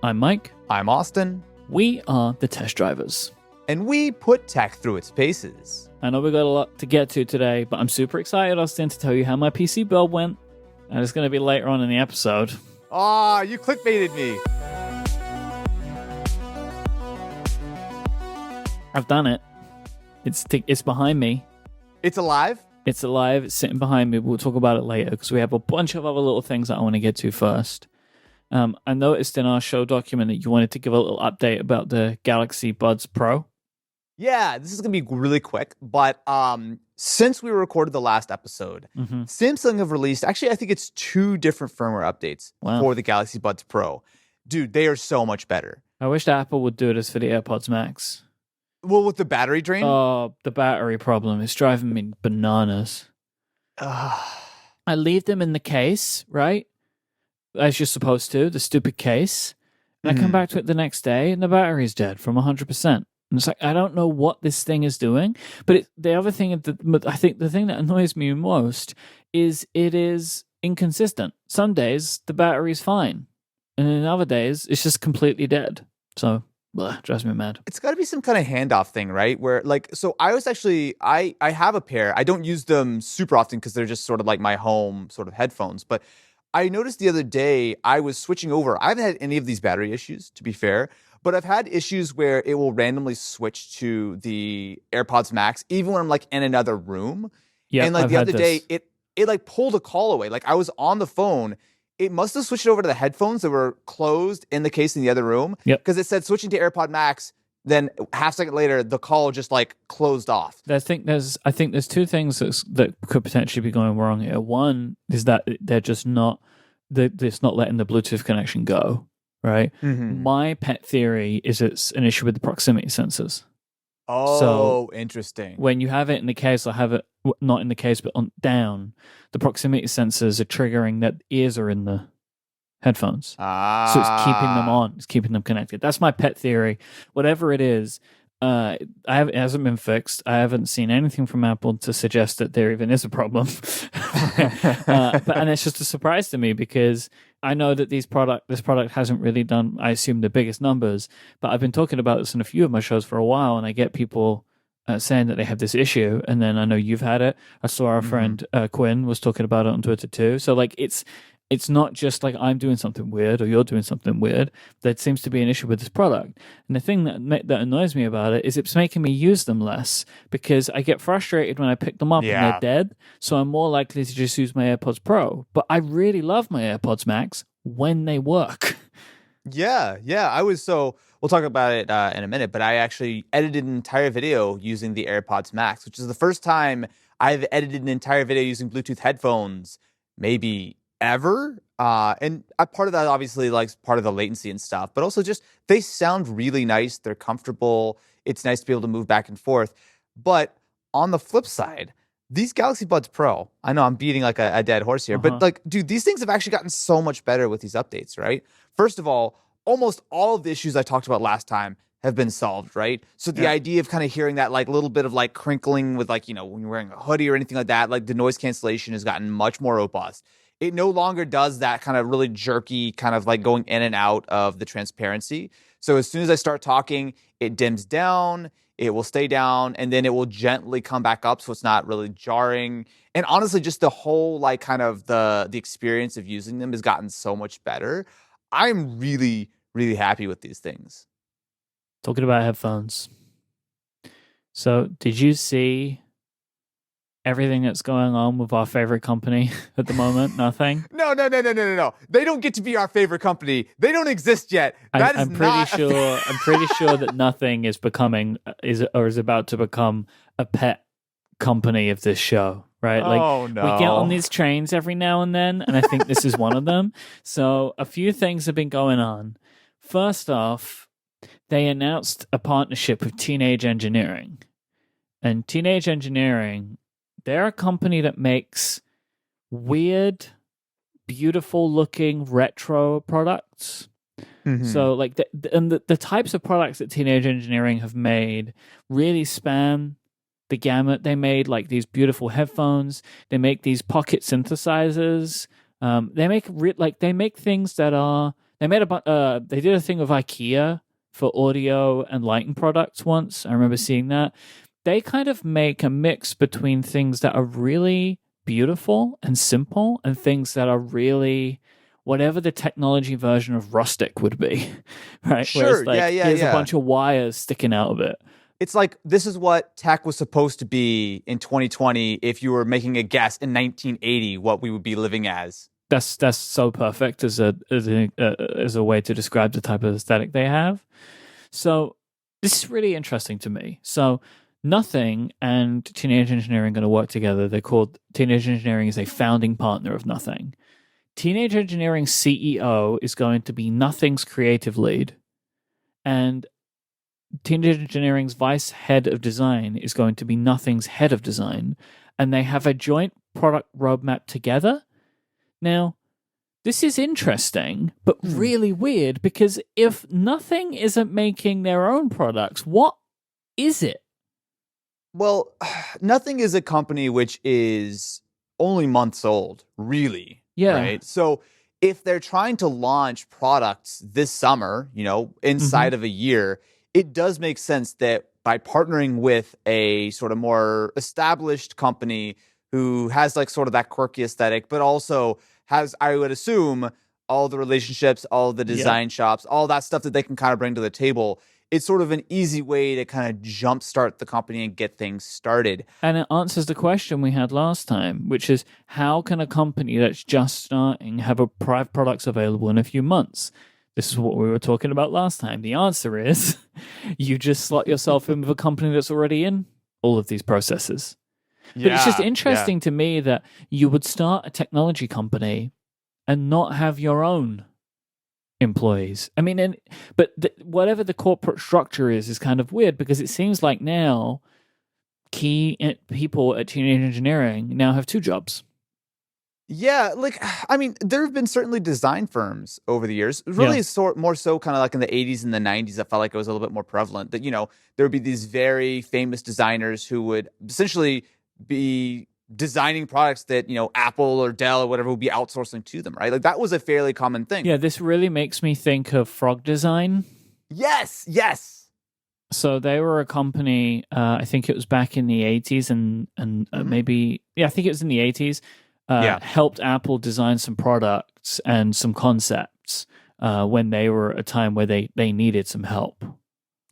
I'm Mike. I'm Austin. We are the test drivers. And we put tech through its paces. I know we got a lot to get to today, but I'm super excited, Austin, to tell you how my PC build went. And it's going to be later on in the episode. Ah, you clickbaited me. I've done it. It's behind me. It's alive? It's alive. It's sitting behind me. We'll talk about it later because we have a bunch of other little things that I want to get to first. I noticed in our show document that you wanted to give a little update about the Galaxy Buds Pro. Yeah, this is going to be really quick, but since we recorded the last episode, Samsung have released, actually I think it's 2 different firmware updates for the Galaxy Buds Pro. Dude, they are so much better. I wish that Apple would do this for the AirPods Max. Well, with the battery drain? Oh, the battery problem is driving me bananas. I leave them in the case, right? As you're supposed to, the stupid case. And I come back to it the next day and the battery's dead from 100%. And it's like, I don't know what this thing is doing. But the other thing, I think the thing that annoys me most is it is inconsistent. Some days the battery's fine. And in other days it's just completely dead. So, drives me mad. It's got to be some kind of handoff thing, right? Where so I was actually, I have a pair. I don't use them super often because they're just sort of like my home sort of headphones. But I noticed the other day I was switching over. I haven't had any of these battery issues, to be fair. But I've had issues where it will randomly switch to the AirPods Max, even when I'm like in another room. Yeah, and like the other day, it like pulled a call away. Like I was on the phone. It must have switched over to the headphones that were closed in the case in the other room. Because it said switching to AirPod Max. Then half second later, the call just like closed off. I think there's 2 things that could potentially be going wrong here. One is that they're just not letting the Bluetooth connection go. Right. My pet theory is it's an issue with the proximity sensors. Oh, so interesting. When you have it in the case, or have it not in the case, but on down, the proximity sensors are triggering that ears are in the headphones. So it's keeping them on. It's keeping them connected. That's my pet theory. Whatever it is, it hasn't been fixed. I haven't seen anything from Apple to suggest that there even is a problem. And it's just a surprise to me because I know that this product hasn't really done, I assume, the biggest numbers, but I've been talking about this in a few of my shows for a while, and I get people saying that they have this issue, and then I know you've had it. I saw our friend Quinn was talking about it on Twitter too. So like it's not just like I'm doing something weird or you're doing something weird. There seems to be an issue with this product. And the thing that annoys me about it is it's making me use them less because I get frustrated when I pick them up and they're dead. So I'm more likely to just use my AirPods Pro. But I really love my AirPods Max when they work. Yeah. We'll talk about it in a minute, but I actually edited an entire video using the AirPods Max, which is the first time I've edited an entire video using Bluetooth headphones, maybe ever. And part of that obviously like part of the latency and stuff, but also just they sound really nice. They're comfortable. It's nice to be able to move back and forth. But on the flip side, these Galaxy Buds Pro, I know I'm beating like a dead horse here, but like, dude, these things have actually gotten so much better with these updates, right? First of all, almost all of the issues I talked about last time have been solved, right? So the idea of kind of hearing that like little bit of like crinkling with like, when you're wearing a hoodie or anything like that, like the noise cancellation has gotten much more robust. It no longer does that kind of really jerky kind of like going in and out of the transparency. So as soon as I start talking, it dims down, it will stay down, and then it will gently come back up so it's not really jarring. And honestly, just the whole like kind of the experience of using them has gotten so much better. I'm really, really happy with these things. Talking about headphones. So did you see everything that's going on with our favorite company at the moment? Nothing? No. They don't get to be our favorite company. They don't exist yet. I'm pretty sure that nothing is about to become a pet company of this show, right? Like we get on these trains every now and then, and I think this is one of them. So a few things have been going on. First off, they announced a partnership with Teenage Engineering. And Teenage Engineering, they're a company that makes weird, beautiful-looking retro products. So, like, the types of products that Teenage Engineering have made really span the gamut. They made like these beautiful headphones. They make these pocket synthesizers. They make things that are They did a thing with IKEA for audio and lighting products once. I remember seeing that. They kind of make a mix between things that are really beautiful and simple and things that are really whatever the technology version of rustic would be, right? Sure. Here's a bunch of wires sticking out of it. It's like this is what tech was supposed to be in 2020 if you were making a guess in 1980 what we would be living as. That's so perfect as a way to describe the type of aesthetic they have. So this is really interesting to me. So Nothing and Teenage Engineering are going to work together. They're called Teenage Engineering is a founding partner of Nothing. Teenage Engineering's CEO is going to be Nothing's creative lead, and Teenage Engineering's vice head of design is going to be Nothing's head of design, and they have a joint product roadmap together. Now, this is interesting, but really weird, because if Nothing isn't making their own products, what is it? Well, Nothing is a company which is only months old, really. Yeah. Right. So if they're trying to launch products this summer, inside of a year, it does make sense that by partnering with a sort of more established company who has like sort of that quirky aesthetic, but also has, I would assume, all the relationships, all the design shops, all that stuff that they can kind of bring to the table. It's sort of an easy way to kind of jumpstart the company and get things started. And it answers the question we had last time, which is how can a company that's just starting have a products available in a few months? This is what we were talking about last time. The answer is you just slot yourself in with a company that's already in all of these processes. But it's just interesting to me that you would start a technology company and not have your own employees. I mean, whatever the corporate structure is kind of weird, because it seems like now key people at Teenage Engineering now have two jobs. Yeah, there have been certainly design firms over the years. Really, more so kind of like in the 80s and the 90s, I felt like it was a little bit more prevalent that, there would be these very famous designers who would essentially be designing products that, Apple or Dell or whatever would be outsourcing to them, right? Like that was a fairly common thing. Yeah, this really makes me think of Frog Design. Yes. So they were a company, I think it was back in the 80s and I think it was in the 80s, helped Apple design some products and some concepts when they were at a time where they needed some help.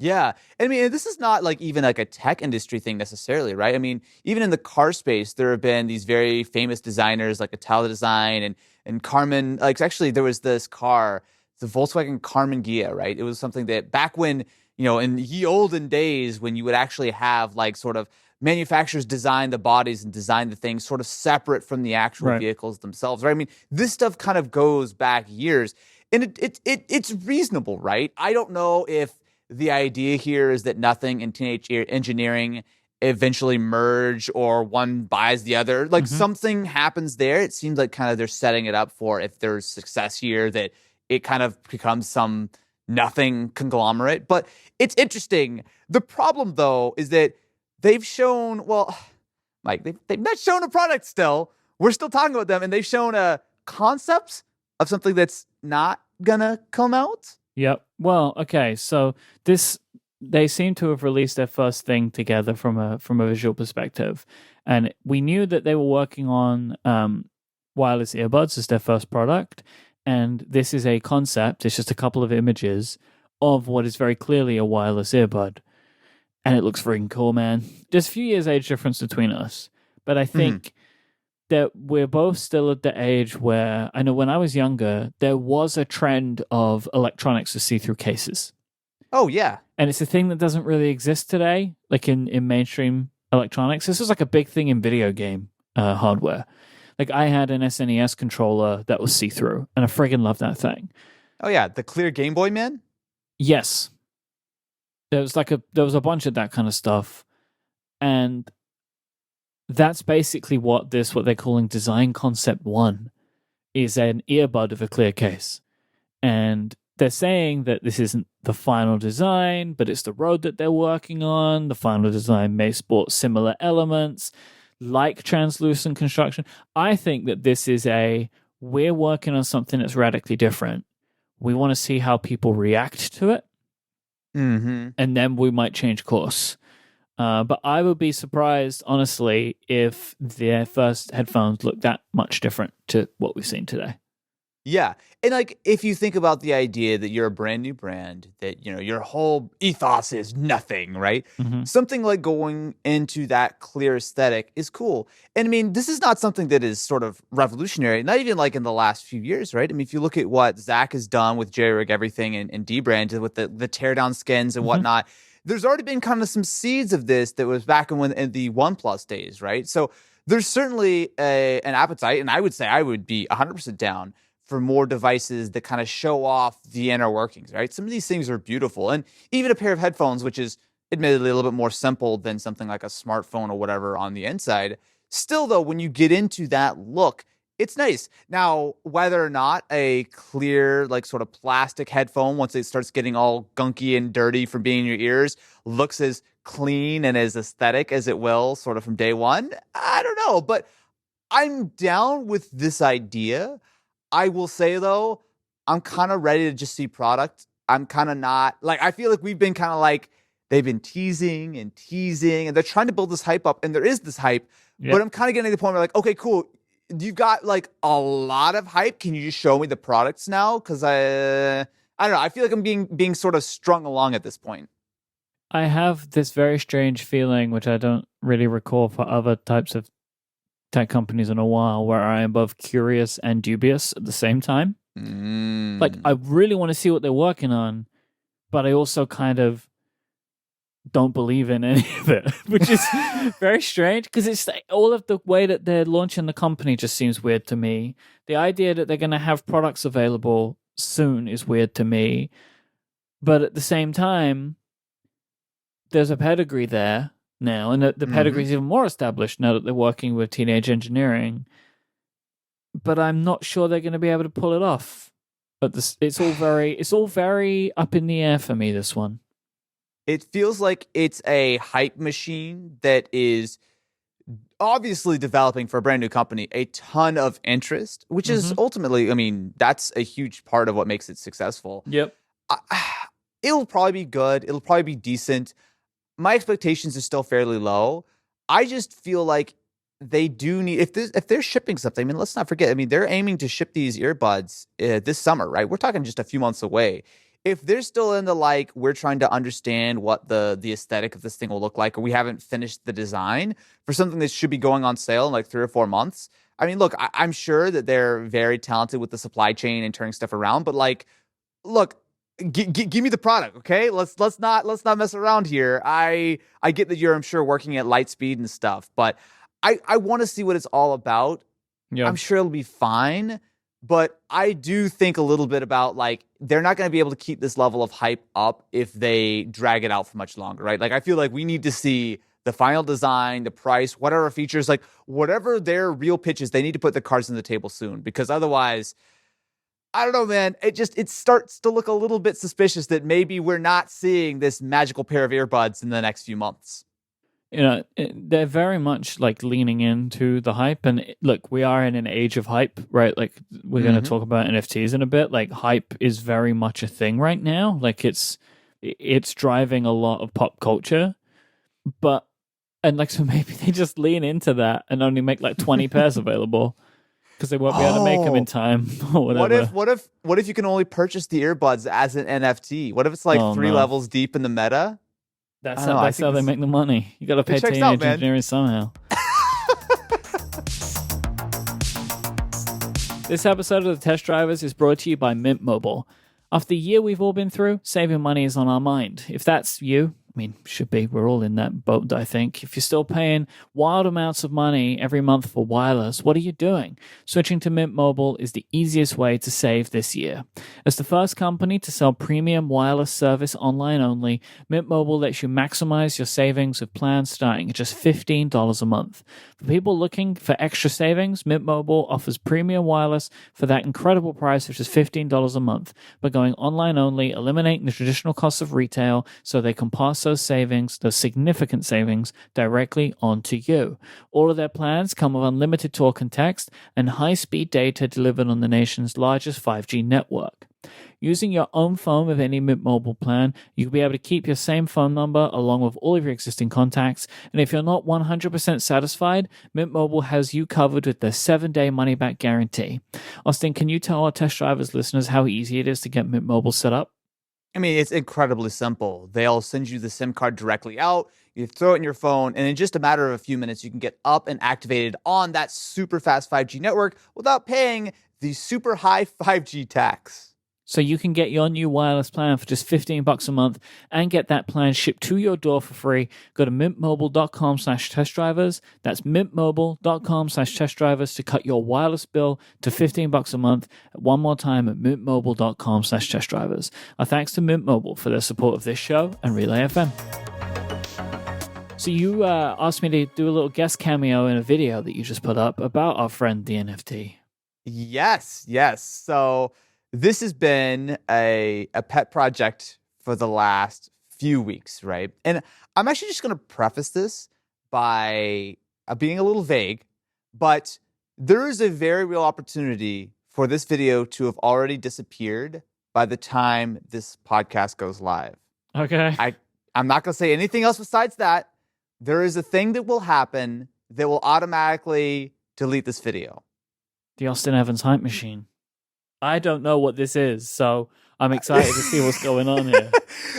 Yeah. I mean, this is not like even like a tech industry thing necessarily, right? I mean, even in the car space, there have been these very famous designers like Untitled Design and Carmen. Like actually, there was this car, the Volkswagen Carmen Ghia, right? It was something that back when, in ye olden days when you would actually have like sort of manufacturers design the bodies and design the things sort of separate from the actual vehicles themselves, right? I mean, this stuff kind of goes back years, and it's reasonable, right? I don't know if the idea here is that Nothing and Teenage Engineering eventually merge or one buys the other. Like something happens there. It seems like kind of they're setting it up for if there's success here that it kind of becomes some Nothing conglomerate. But it's interesting. The problem, though, is that they've shown, Myke, they've not shown a product still. We're still talking about them, and they've shown a concept of something that's not gonna come out. Yep. Well, okay. So they seem to have released their first thing together from a visual perspective, and we knew that they were working on wireless earbuds as their first product. And this is a concept. It's just a couple of images of what is very clearly a wireless earbud, and it looks freaking cool, man. There's a few years age difference between us, but I think that we're both still at the age where I know when I was younger, there was a trend of electronics with see-through cases. Oh, yeah. And it's a thing that doesn't really exist today, like in mainstream electronics. This was like a big thing in video game hardware. Like I had an SNES controller that was see-through, and I friggin' loved that thing. Oh, yeah. The clear Game Boy, man? Yes. There was a bunch of that kind of stuff. And that's basically what they're calling Design Concept 1 is an earbud of a clear case. And they're saying that this isn't the final design, but it's the road that they're working on. The final design may sport similar elements like translucent construction. I think that this is we're working on something that's radically different. We want to see how people react to it, and then we might change course. But I would be surprised, honestly, if their first headphones look that much different to what we've seen today. Yeah. And like, if you think about the idea that you're a brand new brand, that, you know, your whole ethos is nothing, right? Something like going into that clear aesthetic is cool. And I mean, this is not something that is sort of revolutionary, not even like in the last few years, right? I mean, if you look at what Zach has done with Jerry-Rig Everything and D-Brand with the teardown skins and whatnot, there's already been kind of some seeds of this that was back in the OnePlus days, right? So there's certainly an appetite, and I would say I would be 100% down for more devices that kind of show off the inner workings, right? Some of these things are beautiful. And even a pair of headphones, which is admittedly a little bit more simple than something like a smartphone or whatever on the inside, still though, when you get into that look, it's nice. Now, whether or not a clear, like sort of plastic headphone, once it starts getting all gunky and dirty from being in your ears, looks as clean and as aesthetic as it will sort of from day one, I don't know. But I'm down with this idea. I will say, though, I'm kind of ready to just see product. I'm kind of not, like, I feel like we've been kind of like, they've been teasing, and they're trying to build this hype up, and there is this hype, but I'm kind of getting to the point where, like, okay, cool, you've got, like, a lot of hype. Can you just show me the products now? Because I don't know, I feel like I'm being sort of strung along at this point. I have this very strange feeling, which I don't really recall for other types of tech companies in a while, where I am both curious and dubious at the same time. Like, I really want to see what they're working on, but I also kind of don't believe in any of it, which is very strange, because it's like, all of the way that they're launching the company just seems weird to me. The idea that they're going to have products available soon is weird to me, but at the same time, there's a pedigree there now, and the pedigree is even more established now that they're working with Teenage Engineering. But I'm not sure they're going to be able to pull it off. But it's all very up in the air for me, this one. It feels like it's a hype machine that is obviously developing, for a brand new company, a ton of interest, which is ultimately, I mean, that's a huge part of what makes it successful. Yep. It'll probably be good. It'll probably be decent. My expectations are still fairly low. I just feel like they do need, if they're shipping something, I mean, let's not forget, I mean, they're aiming to ship these earbuds this summer, right? We're talking just a few months away. If they're still in the, like, we're trying to understand what the aesthetic of this thing will look like, or we haven't finished the design for something that should be going on sale in like 3 or 4 months. I mean, look, I'm sure that they're very talented with the supply chain and turning stuff around, but like, look, give me the product, okay? Let's not mess around here. I get that you're, I'm sure, working at light speed and stuff, but I want to see what it's all about. Yeah. I'm sure it'll be fine, but I do think a little bit about, like, they're not going to be able to keep this level of hype up if they drag it out for much longer, right? Like, I feel like we need to see the final design, the price, whatever features, like whatever their real pitch is, they need to put the cards on the table soon, because otherwise, I don't know, man. It starts to look a little bit suspicious that maybe we're not seeing this magical pair of earbuds in the next few months. You know, they're very much like leaning into the hype. And look, we are in an age of hype, right? Like, we're going to talk about NFTs in a bit. Like, hype is very much a thing right now. Like, it's driving a lot of pop culture. And like, so maybe they just lean into that and only make like 20 pairs available, because they won't be able to make them in time or whatever. What if you can only purchase the earbuds as an NFT? What if it's like 3 levels deep in the meta? That's how they make the money. You got to pay Teenage Engineering somehow. This episode of The Test Drivers is brought to you by Mint Mobile. After the year we've all been through, saving money is on our mind. If that's you, I mean, should be. We're all in that boat, I think. If you're still paying wild amounts of money every month for wireless, what are you doing? Switching to Mint Mobile is the easiest way to save this year. As the first company to sell premium wireless service online only, Mint Mobile lets you maximize your savings with plans starting at just $15 a month. For people looking for extra savings, Mint Mobile offers premium wireless for that incredible price of just $15 a month by going online only, eliminating the traditional costs of retail so they can pass those significant savings, directly onto you. All of their plans come with unlimited talk and text and high-speed data delivered on the nation's largest 5G network. Using your own phone with any Mint Mobile plan, you'll be able to keep your same phone number along with all of your existing contacts. And if you're not 100% satisfied, Mint Mobile has you covered with their 7-day money-back guarantee. Austin, can you tell our Test Drivers listeners how easy it is to get Mint Mobile set up? I mean, it's incredibly simple. They'll send you the SIM card directly out. You throw it in your phone, and in just a matter of a few minutes, you can get up and activated on that super fast 5G network without paying the super high 5G tax. So you can get your new wireless plan for just $15 a month and get that plan shipped to your door for free. Go to mintmobile.com/testdrivers. That's mintmobile.com/testdrivers to cut your wireless bill to $15 a month. One more time at mintmobile.com/testdrivers. Our thanks to Mint Mobile for their support of this show and Relay FM. So you asked me to do a little guest cameo in a video that you just put up about our friend the NFT. Yes. So this has been a pet project for the last few weeks, right? And I'm actually just going to preface this by being a little vague, but there is a very real opportunity for this video to have already disappeared by the time this podcast goes live. Okay. I'm not going to say anything else besides that. There is a thing that will happen that will automatically delete this video. The Austin Evans hype machine. I don't know what this is, so I'm excited to see what's going on here.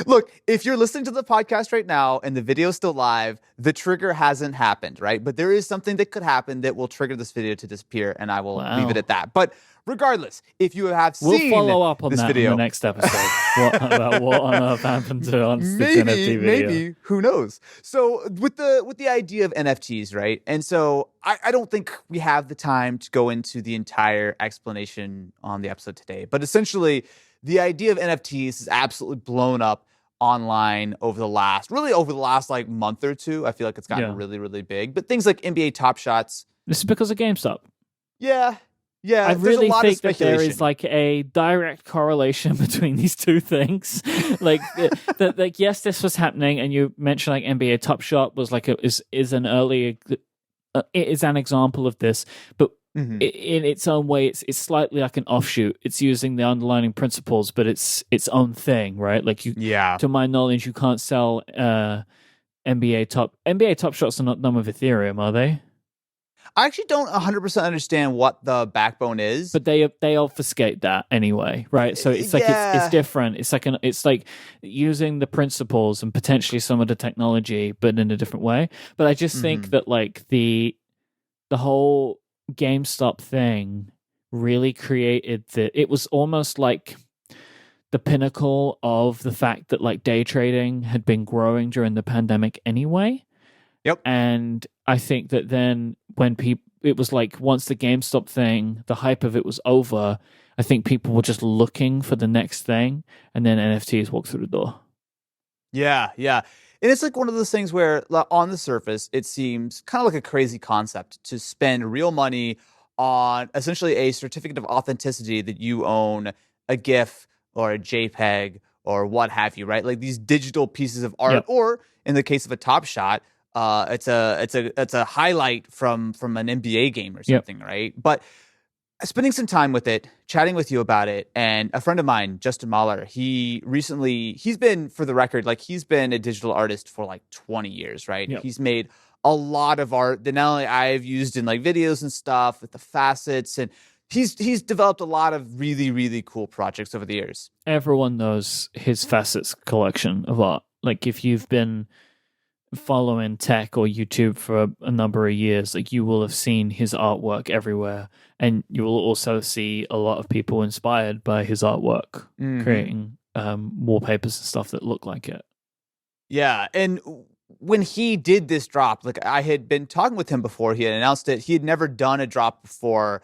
Look, if you're listening to the podcast right now and the video's still live, the trigger hasn't happened, right? But there is something that could happen that will trigger this video to disappear, and I will leave it at that. But regardless, if you have seen we'll follow up on this that video in the next episode. What on earth happened to Austin's NFT video? Maybe, who knows? So with the idea of NFTs, right? And so I don't think we have the time to go into the entire explanation on the episode today. But essentially, the idea of NFTs has absolutely blown up online over the last like month or two. I feel like it's gotten really, really big. But things like NBA Top Shots. This is because of GameStop. Yeah. I really think that there is like a direct correlation between these two things. Like, yes, this was happening, and you mentioned like NBA Top Shot was like is an early, it is an example of this, but in its own way, it's slightly like an offshoot. It's using the underlying principles, but it's its own thing, right? Like to my knowledge, you can't sell NBA Top Shots are not done with Ethereum, are they? I actually don't 100% understand what the backbone is, but they obfuscate that anyway, right? So it's like it's different. It's like using the principles and potentially some of the technology, but in a different way. But I just think that like the whole GameStop thing really created it was almost like the pinnacle of the fact that like day trading had been growing during the pandemic anyway. Yep. And I think that then when it was like once the GameStop thing, the hype of it was over, I think people were just looking for the next thing, and then NFTs walked through the door. Yeah. And it's like one of those things where on the surface, it seems kind of like a crazy concept to spend real money on essentially a certificate of authenticity that you own a GIF or a JPEG or what have you, right? Like these digital pieces of art, or in the case of a Top Shot, it's a highlight from an NBA game or something, right? But spending some time with it, chatting with you about it, and a friend of mine, Justin Mahler, he's been, for the record, like he's been a digital artist for like 20 years, right? Yep. He's made a lot of art that not only I've used in like videos and stuff with the facets, and he's developed a lot of really, really cool projects over the years. Everyone knows his facets collection of art. Like if you've been following tech or YouTube for a number of years, like you will have seen his artwork everywhere, and you will also see a lot of people inspired by his artwork creating wallpapers and stuff that look like it. Yeah, and when he did this drop, like I had been talking with him before he had announced it. He had never done a drop before,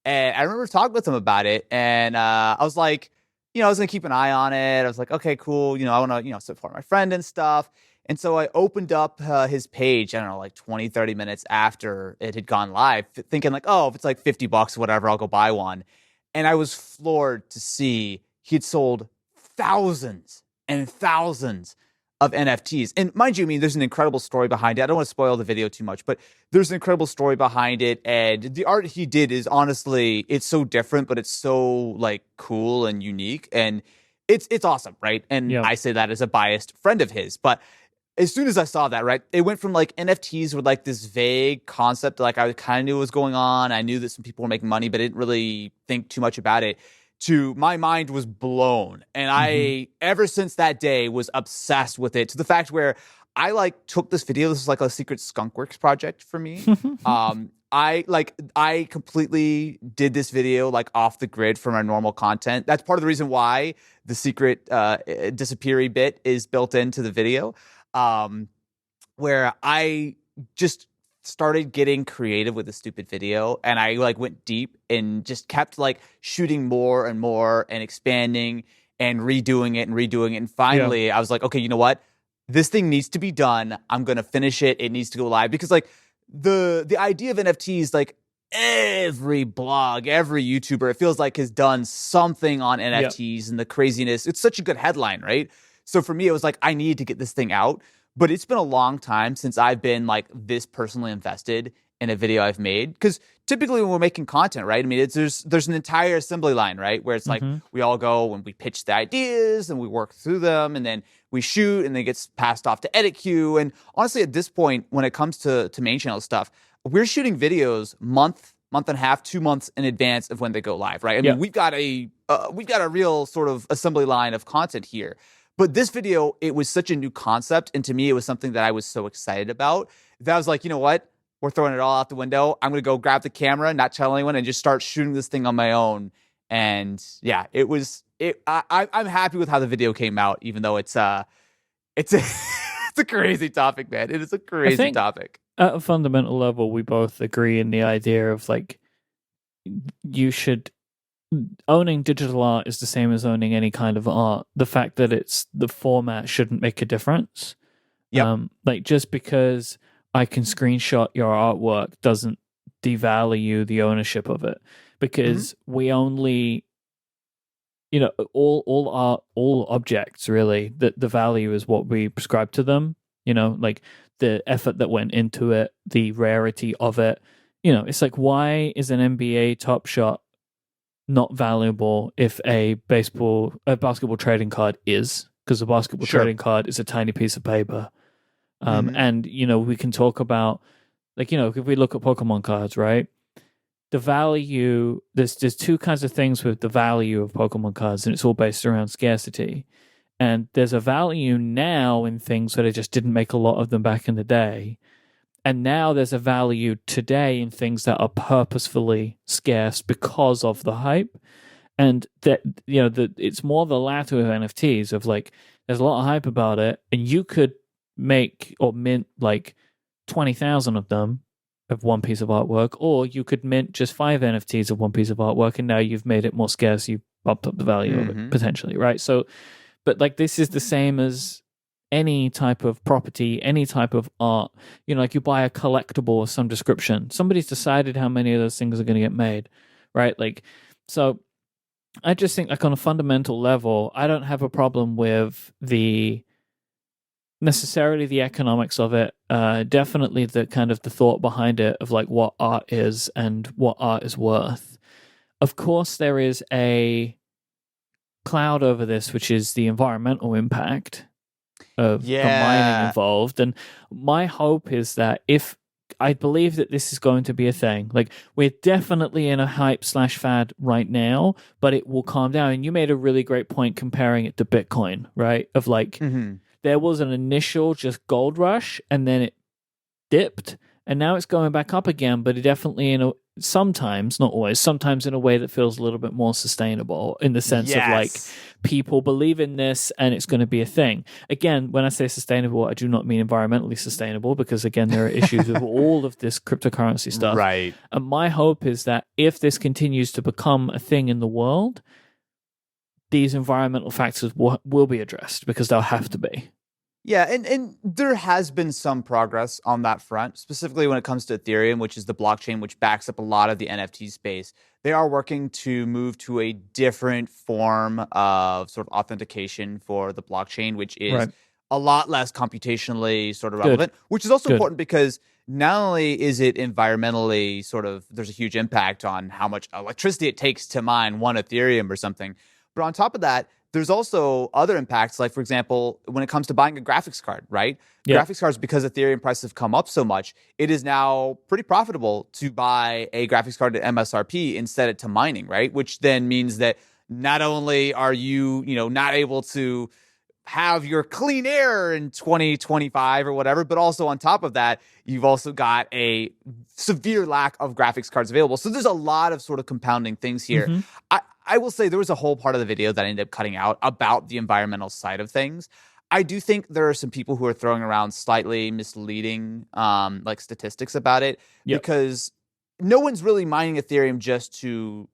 and I remember talking with him about it, and I was like, I was gonna keep an eye on it. I was like, okay, cool. I want to, support my friend and stuff. And so I opened up his page, I don't know, like 20, 30 minutes after it had gone live, thinking like, oh, if it's like $50 or whatever, I'll go buy one. And I was floored to see he'd sold thousands and thousands of NFTs. And mind you, I mean, there's an incredible story behind it. I don't want to spoil the video too much, but there's an incredible story behind it. And the art he did is honestly, it's so different, but it's so like cool and unique. And it's awesome, right? And I say that as a biased friend of his. But as soon as I saw that, right, it went from like NFTs with like this vague concept, like I kind of knew what was going on. I knew that some people were making money, but I didn't really think too much about it. To my mind was blown. And I, ever since that day, was obsessed with it to the fact where I like took this video. This is like a secret skunkworks project for me. I completely did this video like off the grid from our normal content. That's part of the reason why the secret disappeary bit is built into the video, where I just started getting creative with the stupid video, and I like went deep and just kept like shooting more and more and expanding and redoing it. And finally I was like, okay, you know what? This thing needs to be done. I'm going to finish it. It needs to go live, because like the idea of NFTs, like every blog, every YouTuber, it feels like has done something on NFTs and the craziness. It's such a good headline, right? So for me, it was like, I need to get this thing out. But it's been a long time since I've been like this personally invested in a video I've made. Because typically when we're making content, right? I mean, there's an entire assembly line, right? Where it's like we all go and we pitch the ideas and we work through them, and then we shoot, and then it gets passed off to edit queue. And honestly, at this point, when it comes to main channel stuff, we're shooting videos month and a half, 2 months in advance of when they go live, right? I mean, we've got a real sort of assembly line of content here. But this video, it was such a new concept. And to me, it was something that I was so excited about that I was like, you know what? We're throwing it all out the window. I'm going to go grab the camera, not tell anyone, and just start shooting this thing on my own. And yeah, I'm happy with how the video came out, even though it's a crazy topic, man. It is a crazy topic. At a fundamental level, we both agree in the idea of like, owning digital art is the same as owning any kind of art. The fact that it's the format shouldn't make a difference. Like, just because I can screenshot your artwork doesn't devalue the ownership of it, because we only, all art, all objects really, the value is what we prescribe to them. Like the effort that went into it, the rarity of it. It's like, why is an NBA Top Shot not valuable if a basketball trading card is? Because a basketball trading card is a tiny piece of paper. And we can talk about, like, if we look at Pokemon cards, right? The value, there's two kinds of things with the value of Pokemon cards, and it's all based around scarcity. And there's a value now in things that I just didn't make a lot of them back in the day. And now there's a value today in things that are purposefully scarce because of the hype. And that, it's more the latter with NFTs, of like, there's a lot of hype about it, and you could make or mint like 20,000 of them of one piece of artwork, or you could mint just 5 NFTs of one piece of artwork, and now you've made it more scarce. You've bumped up the value of it potentially, right? So, but like, this is the same as any type of property, any type of art. Like, you buy a collectible of some description, somebody's decided how many of those things are going to get made, right? Like, so I just think, like, on a fundamental level, I don't have a problem with necessarily the economics of it. Definitely the kind of the thought behind it of like what art is and what art is worth. Of course, there is a cloud over this, which is the environmental impact of the mining involved. And my hope is that, if I believe that this is going to be a thing, like, we're definitely in a hype/fad right now, but it will calm down. And you made a really great point comparing it to Bitcoin, right? Of like, there was an initial just gold rush, and then it dipped, and now it's going back up again, but it definitely sometimes, not always, sometimes in a way that feels a little bit more sustainable, in the sense of like, people believe in this and it's going to be a thing. Again, when I say sustainable, I do not mean environmentally sustainable, because again, there are issues with all of this cryptocurrency stuff. Right. And my hope is that if this continues to become a thing in the world, these environmental factors will be addressed, because they'll have to be. Yeah, and there has been some progress on that front, specifically when it comes to Ethereum, which is the blockchain which backs up a lot of the NFT space. They are working to move to a different form of sort of authentication for the blockchain, which is a lot less computationally sort of Good. relevant, which is also Good. important because not only is it environmentally sort of, there's a huge impact on how much electricity it takes to mine one Ethereum or something, but on top of that, there's also other impacts, like, for example, when it comes to buying a graphics card, right? Yeah. Graphics cards, because Ethereum prices have come up so much, it is now pretty profitable to buy a graphics card at MSRP instead to mining, right? Which then means that not only are you, not able to have your clean air in 2025 or whatever, but also on top of that, you've also got a severe lack of graphics cards available. So there's a lot of sort of compounding things here. Mm-hmm. I will say there was a whole part of the video that I ended up cutting out about the environmental side of things. I do think there are some people who are throwing around slightly misleading like statistics about it, because no one's really mining Ethereum just to,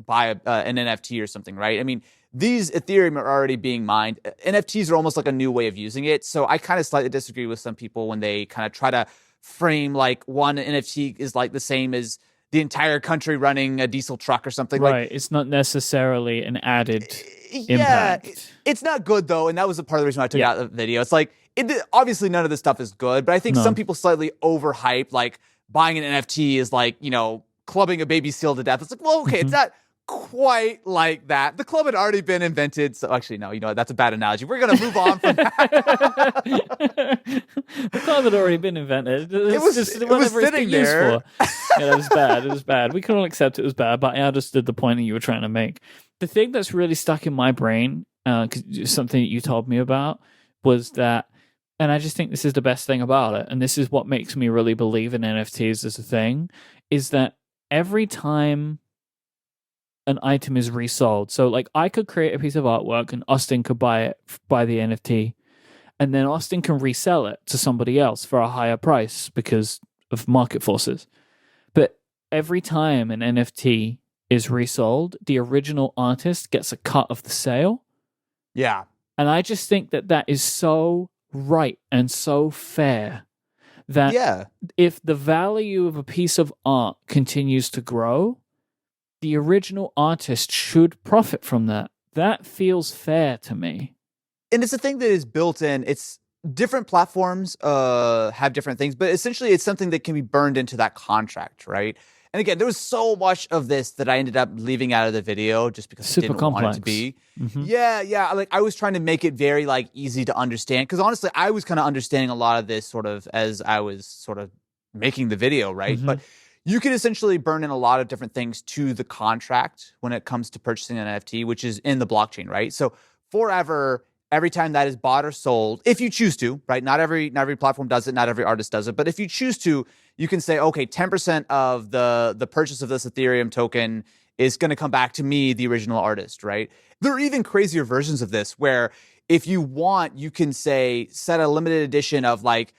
buy an NFT or something, right? I mean, these Ethereum are already being mined. NFTs are almost like a new way of using it. So I kind of slightly disagree with some people when they kind of try to frame like one NFT is like the same as the entire country running a diesel truck or something. Right. Like, it's not necessarily an added impact. It's not good though, and that was a part of the reason why I took out the video. It's like, obviously none of this stuff is good, but I think some people slightly overhype, like buying an NFT is like, clubbing a baby seal to death. It's like, well, okay, it's not quite like that. The club had already been invented. So actually, no, that's a bad analogy. We're going to move on from that. The club had already been invented. It was sitting there. Yeah, it was bad. It was bad. We can all accept it was bad, but I understood the point that you were trying to make. The thing that's really stuck in my brain, because something that you told me about, was that, and I just think this is the best thing about it, and this is what makes me really believe in NFTs as a thing, is that every time an item is resold, so like I could create a piece of artwork and Austin could buy the NFT, and then Austin can resell it to somebody else for a higher price because of market forces. But every time an NFT is resold, the original artist gets a cut of the sale. Yeah. And I just think that is so right and so fair that if the value of a piece of art continues to grow, the original artist should profit from that. That feels fair to me. And it's a thing that is built in. It's different platforms have different things, but essentially it's something that can be burned into that contract, right? And again, there was so much of this that I ended up leaving out of the video just because I didn't want it to be. Mm-hmm. Yeah. Like I was trying to make it very like easy to understand, because honestly, I was kind of understanding a lot of this sort of as I was sort of making the video, right? Mm-hmm. But you can essentially burn in a lot of different things to the contract when it comes to purchasing an NFT, which is in the blockchain, right? So forever, every time that is bought or sold, if you choose to, right? Not every platform does it, not every artist does it, but if you choose to, you can say, okay, 10% of the purchase of this Ethereum token is going to come back to me, the original artist, right? There are even crazier versions of this where if you want, you can say, set a limited edition of like,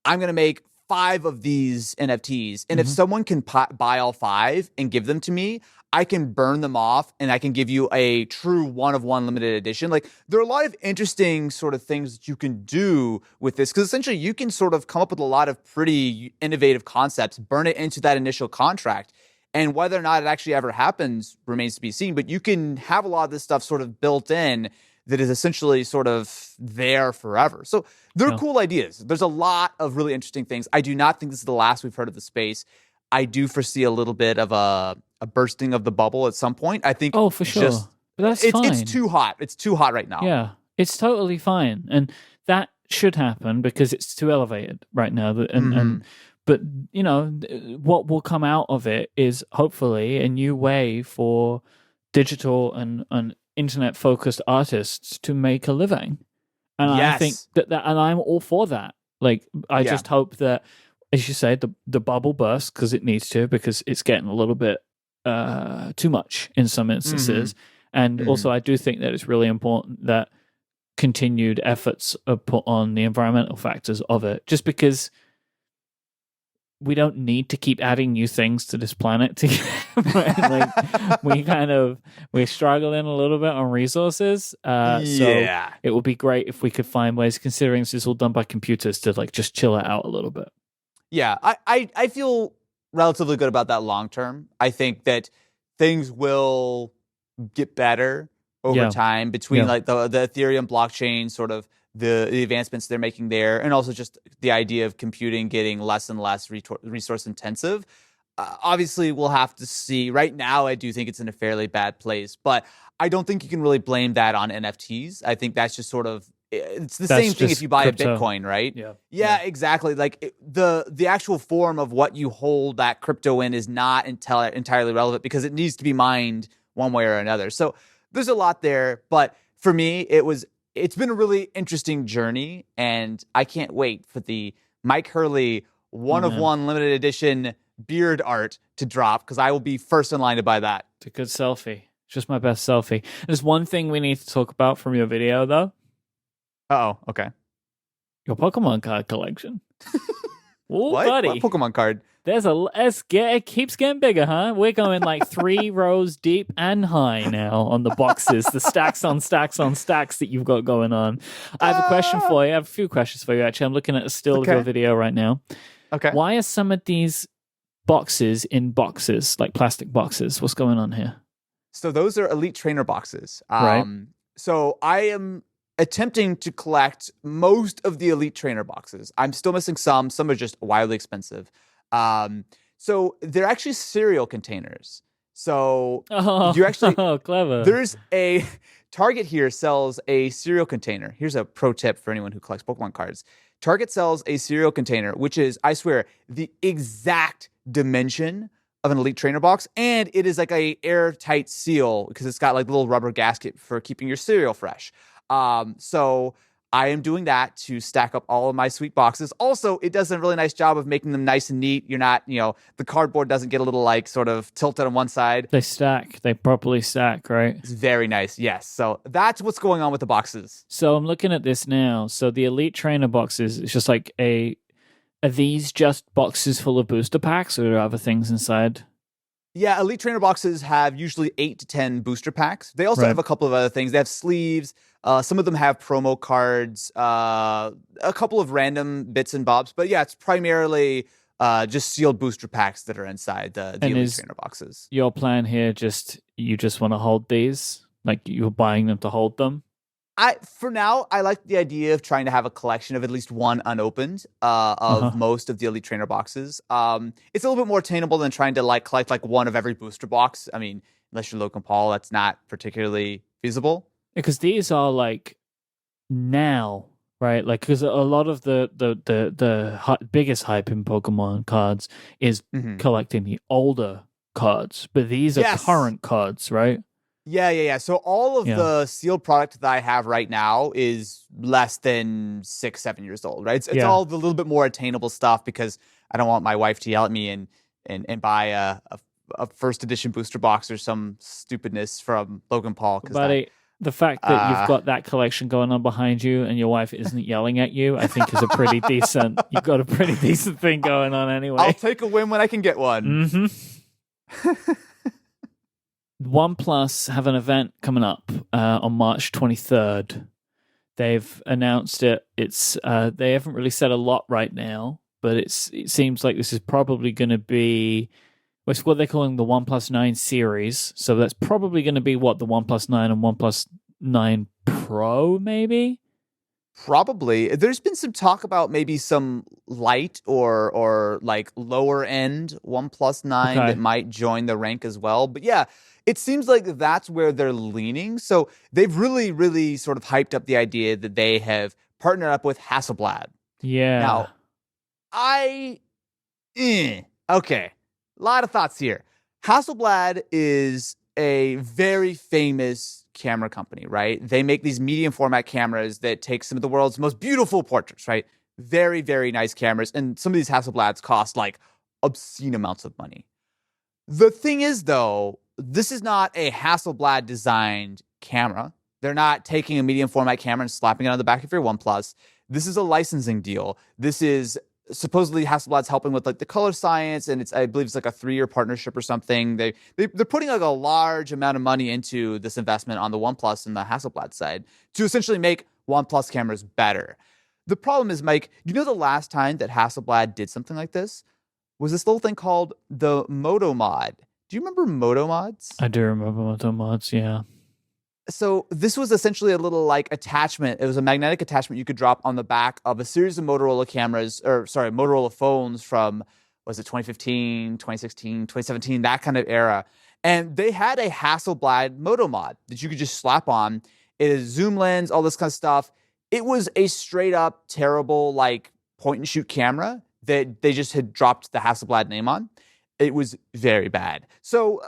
I'm going to make 5 of these NFTs. And if someone can buy all 5 and give them to me, I can burn them off and I can give you a true one-of-one limited edition. Like, there are a lot of interesting sort of things that you can do with this, because essentially you can sort of come up with a lot of pretty innovative concepts, burn it into that initial contract. And whether or not it actually ever happens remains to be seen. But you can have a lot of this stuff sort of built in that is essentially sort of there forever. So they're cool ideas. There's a lot of really interesting things. I do not think this is the last we've heard of the space. I do foresee a little bit of a bursting of the bubble at some point. I think. Oh, for sure. But that's fine. It's too hot. It's too hot right now. Yeah, it's totally fine, and that should happen because it's too elevated right now. But what will come out of it is hopefully a new way for digital and internet-focused artists to make a living, and I think that and I'm all for that. Like, I just hope that, as you say, the bubble bursts because it needs to, because it's getting a little bit too much in some instances. And also I do think that it's really important that continued efforts are put on the environmental factors of it, just because we don't need to keep adding new things to this planet like we're struggling a little bit on resources. So it would be great if we could find ways, considering this is all done by computers, to like just chill it out a little bit. Yeah, I feel relatively good about that long term. I think that things will get better over Yeah. time between Yeah. like the Ethereum blockchain, sort of the advancements they're making there, and also just the idea of computing getting less and less resource intensive. Obviously, we'll have to see. Right now, I do think it's in a fairly bad place, but I don't think you can really blame that on NFTs. I think that's just sort of it's the That's same thing if just you buy crypto. a Bitcoin, right? Yeah. Yeah, exactly. Like the actual form of what you hold that crypto in is not entirely relevant because it needs to be mined one way or another. So there's a lot there, but for me, it's been a really interesting journey, and I can't wait for the Myke Hurley one of one limited edition beard art to drop because I will be first in line to buy that. It's a good selfie. It's just my best selfie. There's one thing we need to talk about from your video, though. Oh, okay. Your Pokemon card collection. Oh, What? buddy. What Pokemon card? It keeps getting bigger, huh? We're going like 3 rows deep and high now on the boxes, the stacks on stacks on stacks that you've got going on. I have a question for you. I have a few questions for you, actually. I'm looking at a still of your video right now. Okay. Why are some of these boxes in boxes, like plastic boxes? What's going on here? So those are Elite Trainer boxes. Right. So I am attempting to collect most of the Elite Trainer boxes. I'm still missing some. Some are just wildly expensive. So they're actually cereal containers. So you actually clever. There's a Target here sells a cereal container. Here's a pro tip for anyone who collects Pokemon cards. Target sells a cereal container, which is, I swear, the exact dimension of an Elite Trainer box, and it is like a airtight seal because it's got like a little rubber gasket for keeping your cereal fresh. So I am doing that to stack up all of my sweet boxes. Also, it does a really nice job of making them nice and neat. You're not, the cardboard doesn't get a little like sort of tilted on one side. They stack. They properly stack, right? It's very nice. Yes. So that's what's going on with the boxes. So I'm looking at this now. So the Elite Trainer boxes, it's just like are these just boxes full of booster packs or are there other things inside? Yeah, Elite Trainer boxes have usually 8 to 10 booster packs. They also have a couple of other things. They have sleeves. Some of them have promo cards, a couple of random bits and bobs. But yeah, it's primarily just sealed booster packs that are inside the Elite Trainer boxes. Your plan here you just want to hold these? Like you're buying them to hold them? For now, I like the idea of trying to have a collection of at least one unopened of most of the Elite Trainer boxes. It's a little bit more attainable than trying to like collect like one of every booster box. I mean, unless you're Logan Paul, that's not particularly feasible. Because these are like now, right? Like because a lot of the biggest hype in Pokemon cards is collecting the older cards, but these are current cards, right? Yeah. So all of the sealed product that I have right now is less than 6-7 years old, right? It's all the little bit more attainable stuff because I don't want my wife to yell at me and buy a first edition booster box or some stupidness from Logan Paul. Buddy, the fact that you've got that collection going on behind you and your wife isn't yelling at you, I think is a pretty decent. You've got a pretty decent thing going on anyway. I'll take a win when I can get one. Mm-hmm. OnePlus have an event coming up on March 23rd. They've announced it. It's they haven't really said a lot right now, but it seems like this is probably going to be what's what they're calling the OnePlus 9 series. So that's probably going to be what the OnePlus 9 and OnePlus 9 Pro, maybe. Probably. There's been some talk about maybe some light or like lower end OnePlus 9 that might join the rank as well. But yeah. It seems like that's where they're leaning. So they've really, really sort of hyped up the idea that they have partnered up with Hasselblad. Yeah. Now, okay. A lot of thoughts here. Hasselblad is a very famous camera company, right? They make these medium format cameras that take some of the world's most beautiful portraits, right? Very, very nice cameras. And some of these Hasselblads cost like obscene amounts of money. The thing is, though, this is not a Hasselblad designed camera. They're not taking a medium format camera and slapping it on the back of your OnePlus. This is a licensing deal. This is supposedly Hasselblad's helping with like the color science, and I believe it's like a 3-year partnership or something. They're putting like a large amount of money into this investment on the OnePlus and the Hasselblad side to essentially make OnePlus cameras better. The problem is, Myke, do you know the last time that Hasselblad did something like this? Was this little thing called the Moto Mod. Do you remember Moto Mods? I do remember Moto Mods, yeah. So this was essentially a little like attachment. It was a magnetic attachment you could drop on the back of a series of Motorola phones from, was it 2015, 2016, 2017, that kind of era. And they had a Hasselblad Moto Mod that you could just slap on. It is zoom lens, all this kind of stuff. It was a straight up terrible like point and shoot camera that they just had dropped the Hasselblad name on. It was very bad. So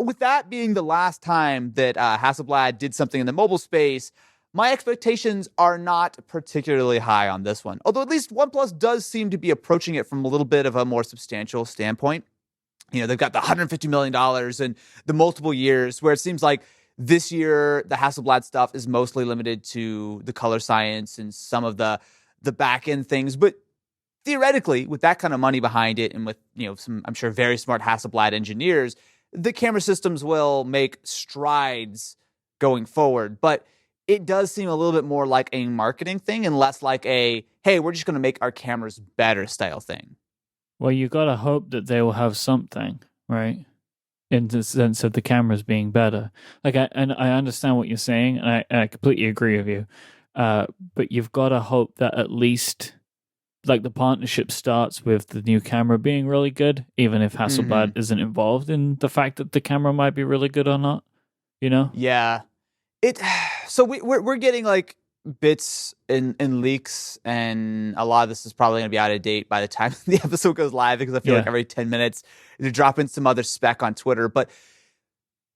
with that being the last time that Hasselblad did something in the mobile space, my expectations are not particularly high on this one. Although at least OnePlus does seem to be approaching it from a little bit of a more substantial standpoint. You know, they've got the $150 million and the multiple years where it seems like this year the Hasselblad stuff is mostly limited to the color science and some of the back end things. But theoretically, with that kind of money behind it and with, you know, some, I'm sure, very smart Hasselblad engineers, the camera systems will make strides going forward. But it does seem a little bit more like a marketing thing and less like a, hey, we're just going to make our cameras better style thing. Well, you got to hope that they will have something, right? In the sense of the cameras being better. Like, I understand what you're saying, and I completely agree with you. But you've got to hope that at least, like, the partnership starts with the new camera being really good, even if Hasselblad isn't involved in the fact that the camera might be really good or not. You know? Yeah. So we're getting like bits and leaks, and a lot of this is probably going to be out of date by the time the episode goes live, because I feel like every 10 minutes they're dropping some other spec on Twitter. But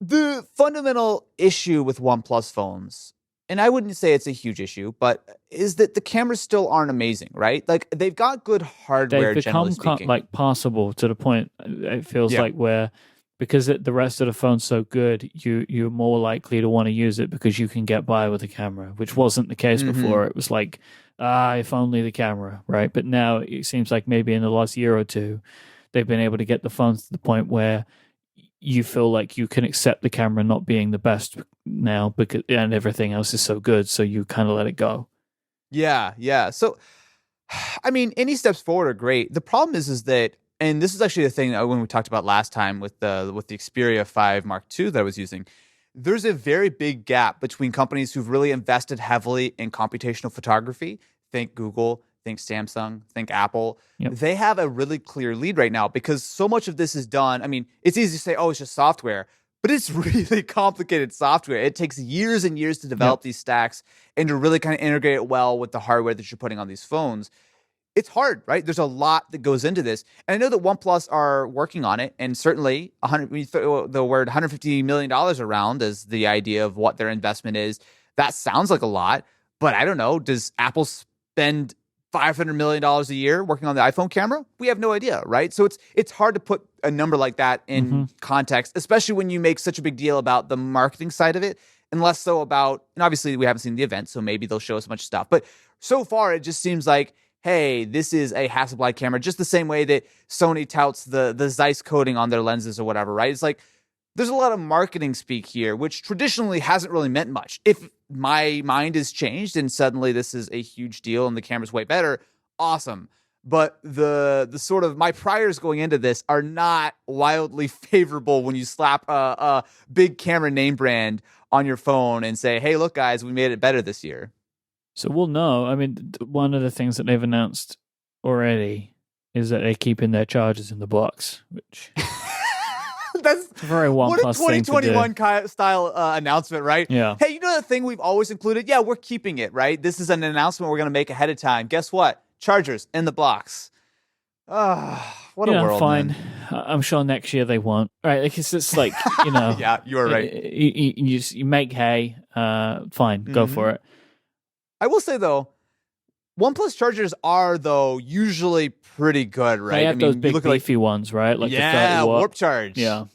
the fundamental issue with OnePlus phones, and I wouldn't say it's a huge issue, but is that the cameras still aren't amazing, right? Like, they've got good hardware, they've generally become speaking. like passable to the point it feels like where, because the rest of the phone's so good, you're more likely to want to use it because you can get by with the camera, which wasn't the case before. It was like, if only the camera, right? But now it seems like maybe in the last year or two, they've been able to get the phones to the point where you feel like you can accept the camera not being the best now, because and everything else is so good, so you kind of let it go. Yeah. So, I mean, any steps forward are great. The problem is that, and this is actually the thing that when we talked about last time with the Xperia 5 Mark II that I was using, there's a very big gap between companies who've really invested heavily in computational photography. Think Google, think Samsung, think Apple. Yep. They have a really clear lead right now because so much of this is done. I mean, it's easy to say, oh, it's just software, but it's really complicated software. It takes years and years to develop these stacks and to really kind of integrate it well with the hardware that you're putting on these phones. It's hard, right? There's a lot that goes into this. And I know that OnePlus are working on it. And certainly, when you throw the word $150 million around as the idea of what their investment is, that sounds like a lot. But I don't know. Does Apple spend $500 million a year working on the iPhone camera? We have no idea, right? So it's hard to put a number like that in context, especially when you make such a big deal about the marketing side of it, and less so about, and obviously we haven't seen the event, so maybe they'll show us a bunch of stuff. But so far, it just seems like, hey, this is a Hasselblad camera, just the same way that Sony touts the Zeiss coating on their lenses or whatever, right? It's like, there's a lot of marketing speak here, which traditionally hasn't really meant much. If my mind is changed and suddenly this is a huge deal and the camera's way better, awesome. But the sort of, my priors going into this are not wildly favorable when you slap a big camera name brand on your phone and say, hey, look, guys, we made it better this year. So we'll know. I mean, one of the things that they've announced already is that they're keeping their chargers in the box, which that's a very OnePlus what a 2021 style announcement, right? Yeah. Hey, you know that thing we've always included? Yeah, we're keeping it, right? This is an announcement we're going to make ahead of time. Guess what? Chargers in the box. What a world, fine. Man. I'm sure next year they won't. Right? Like, it's just like, you know. Yeah, you are right. You make hay. Fine, go for it. I will say, though, OnePlus chargers are, though, usually pretty good, right? They have those big beefy ones, right? Like the 30 watt. Warp charge. Yeah.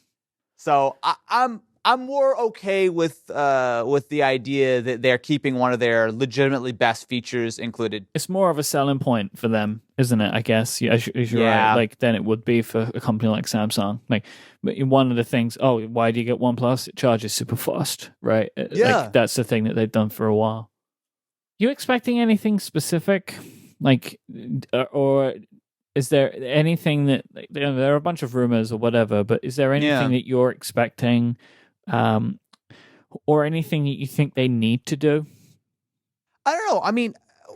So I'm more okay with the idea that they're keeping one of their legitimately best features included. It's more of a selling point for them, isn't it? I guess. Yeah, you're right. Like, than it would be for a company like Samsung. Like, one of the things. Oh, why do you get OnePlus? It charges super fast, right? Yeah. Like, that's the thing that they've done for a while. You expecting anything specific, like, or is there anything that, there are a bunch of rumors or whatever, but is there anything that you're expecting or anything that you think they need to do? I don't know. I mean,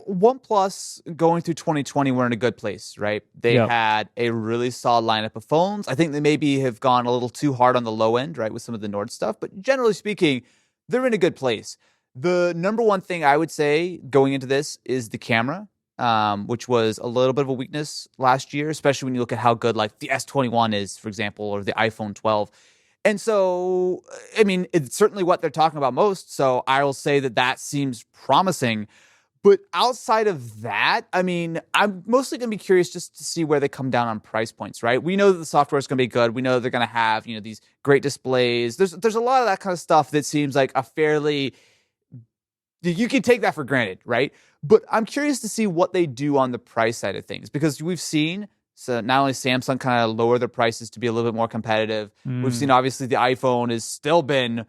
OnePlus going through 2020, we're in a good place, right? They had a really solid lineup of phones. I think they maybe have gone a little too hard on the low end, right, with some of the Nord stuff. But generally speaking, they're in a good place. The number one thing I would say going into this is the camera, which was a little bit of a weakness last year, especially when you look at how good like the S21 is, for example, or the iPhone 12. And so, I mean, it's certainly what they're talking about most. So I will say that seems promising. But outside of that, I mean, I'm mostly going to be curious just to see where they come down on price points, right? We know that the software is going to be good. We know they're going to have, these great displays. There's a lot of that kind of stuff that seems like a fairly, you can take that for granted, right? But I'm curious to see what they do on the price side of things, because we've seen, so not only Samsung kind of lower their prices to be a little bit more competitive. We've seen, obviously, the iPhone has still been,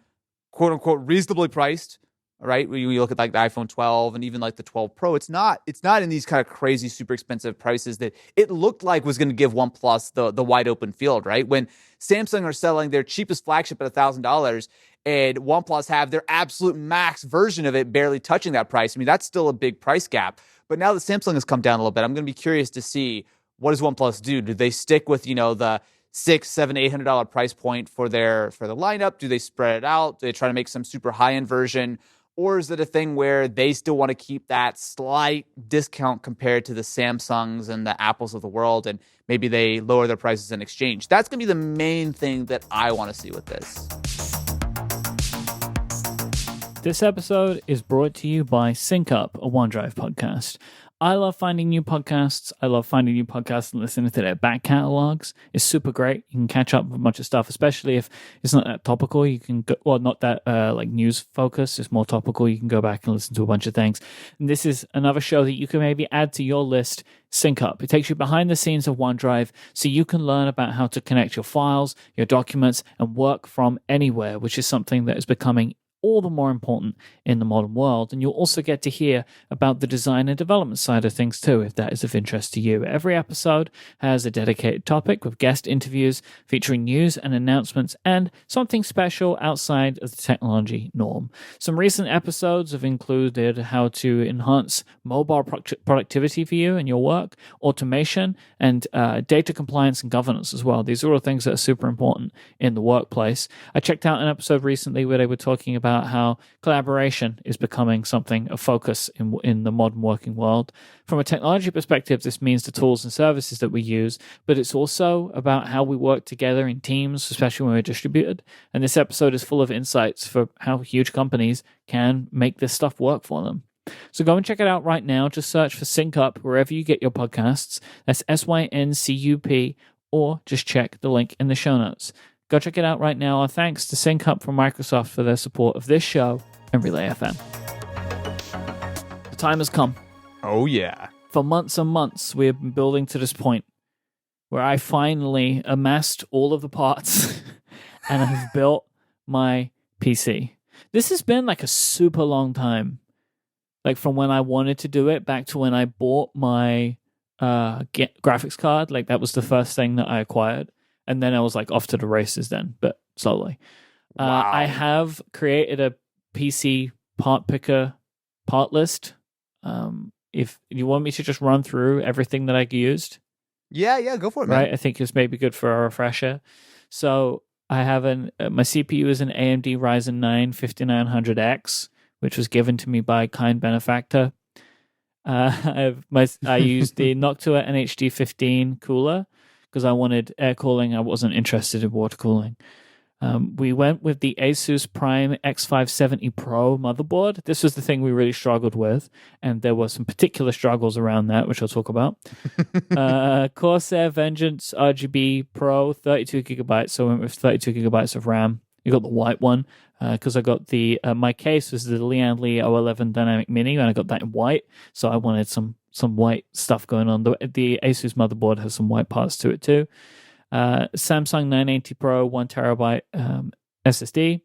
quote unquote, reasonably priced. Right, when you look at like the iPhone 12 and even like the 12 Pro, it's not in these kind of crazy, super expensive prices that it looked like was going to give OnePlus the wide open field. Right, when Samsung are selling their cheapest flagship at $1,000 and OnePlus have their absolute max version of it barely touching that price. I mean, that's still a big price gap. But now that Samsung has come down a little bit, I'm going to be curious to see, what does OnePlus do? Do they stick with the $600, $700, $800 price point for the lineup? Do they spread it out? Do they try to make some super high end version? Or is it a thing where they still want to keep that slight discount compared to the Samsungs and the Apples of the world, and maybe they lower their prices in exchange? That's going to be the main thing that I want to see with this. This episode is brought to you by SyncUp, a OneDrive podcast. I love finding new podcasts. I love finding new podcasts and listening to their back catalogs. It's super great. You can catch up with a bunch of stuff, especially if it's not that topical. You can go, well, not that like news focused. It's more topical. You can go back and listen to a bunch of things. And this is another show that you can maybe add to your list. Sync Up. It takes you behind the scenes of OneDrive so you can learn about how to connect your files, your documents, and work from anywhere, which is something that is becoming all the more important in the modern world. And you'll also get to hear about the design and development side of things too, if that is of interest to you. Every episode has a dedicated topic with guest interviews featuring news and announcements and something special outside of the technology norm. Some recent episodes have included how to enhance mobile productivity for you and your work, automation, and data compliance and governance as well. These are all things that are super important in the workplace. I checked out an episode recently where they were talking about how collaboration is becoming something of focus in the modern working world. From a technology perspective, this means the tools and services that we use, but it's also about how we work together in teams, especially when we're distributed. And this episode is full of insights for how huge companies can make this stuff work for them. So go and check it out right now. Just search for Sync Up wherever you get your podcasts. That's SYNCUP, or just check the link in the show notes. Go check it out right now. Our thanks to SyncUp from Microsoft for their support of this show and Relay FM. The time has come. Oh, yeah. For months and months, we have been building to this point where I finally amassed all of the parts and I have built my PC. This has been like a super long time. Like from when I wanted to do it back to when I bought my graphics card. Like that was the first thing that I acquired. And then I was like off to the races then, but slowly. Wow. I have created a PC part picker part list. If you want me to just run through everything that I used. Yeah, go for it, man. Right, I think it's maybe good for a refresher. So I have my CPU is an AMD Ryzen 9 5900X, which was given to me by a kind benefactor. I used the Noctua NHD15 cooler, because I wanted air cooling. I wasn't interested in water cooling. We went with the Asus Prime X570 Pro motherboard. This was the thing we really struggled with, and there were some particular struggles around that, which I'll talk about. Corsair Vengeance RGB Pro, 32 gigabytes. So I went with 32 gigabytes of RAM. You got the white one, because I got my case was the Lian Li O11 Dynamic Mini, and I got that in white. So I wanted some white stuff going on. The Asus motherboard has some white parts to it too. Samsung 980 Pro 1 terabyte SSD.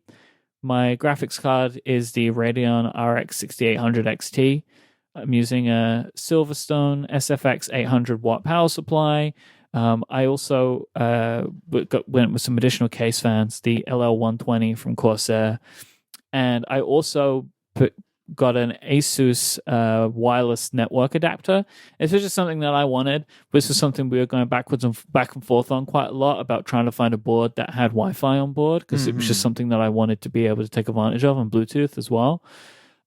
My graphics card is the Radeon RX 6800 XT. I'm using a Silverstone SFX 800 watt power supply. I also went with some additional case fans, the LL120 from Corsair. and I also got an Asus wireless network adapter. This was just something that I wanted. This was something we were going back and forth on quite a lot about trying to find a board that had Wi-Fi on board, because it was just something that I wanted to be able to take advantage of on Bluetooth as well.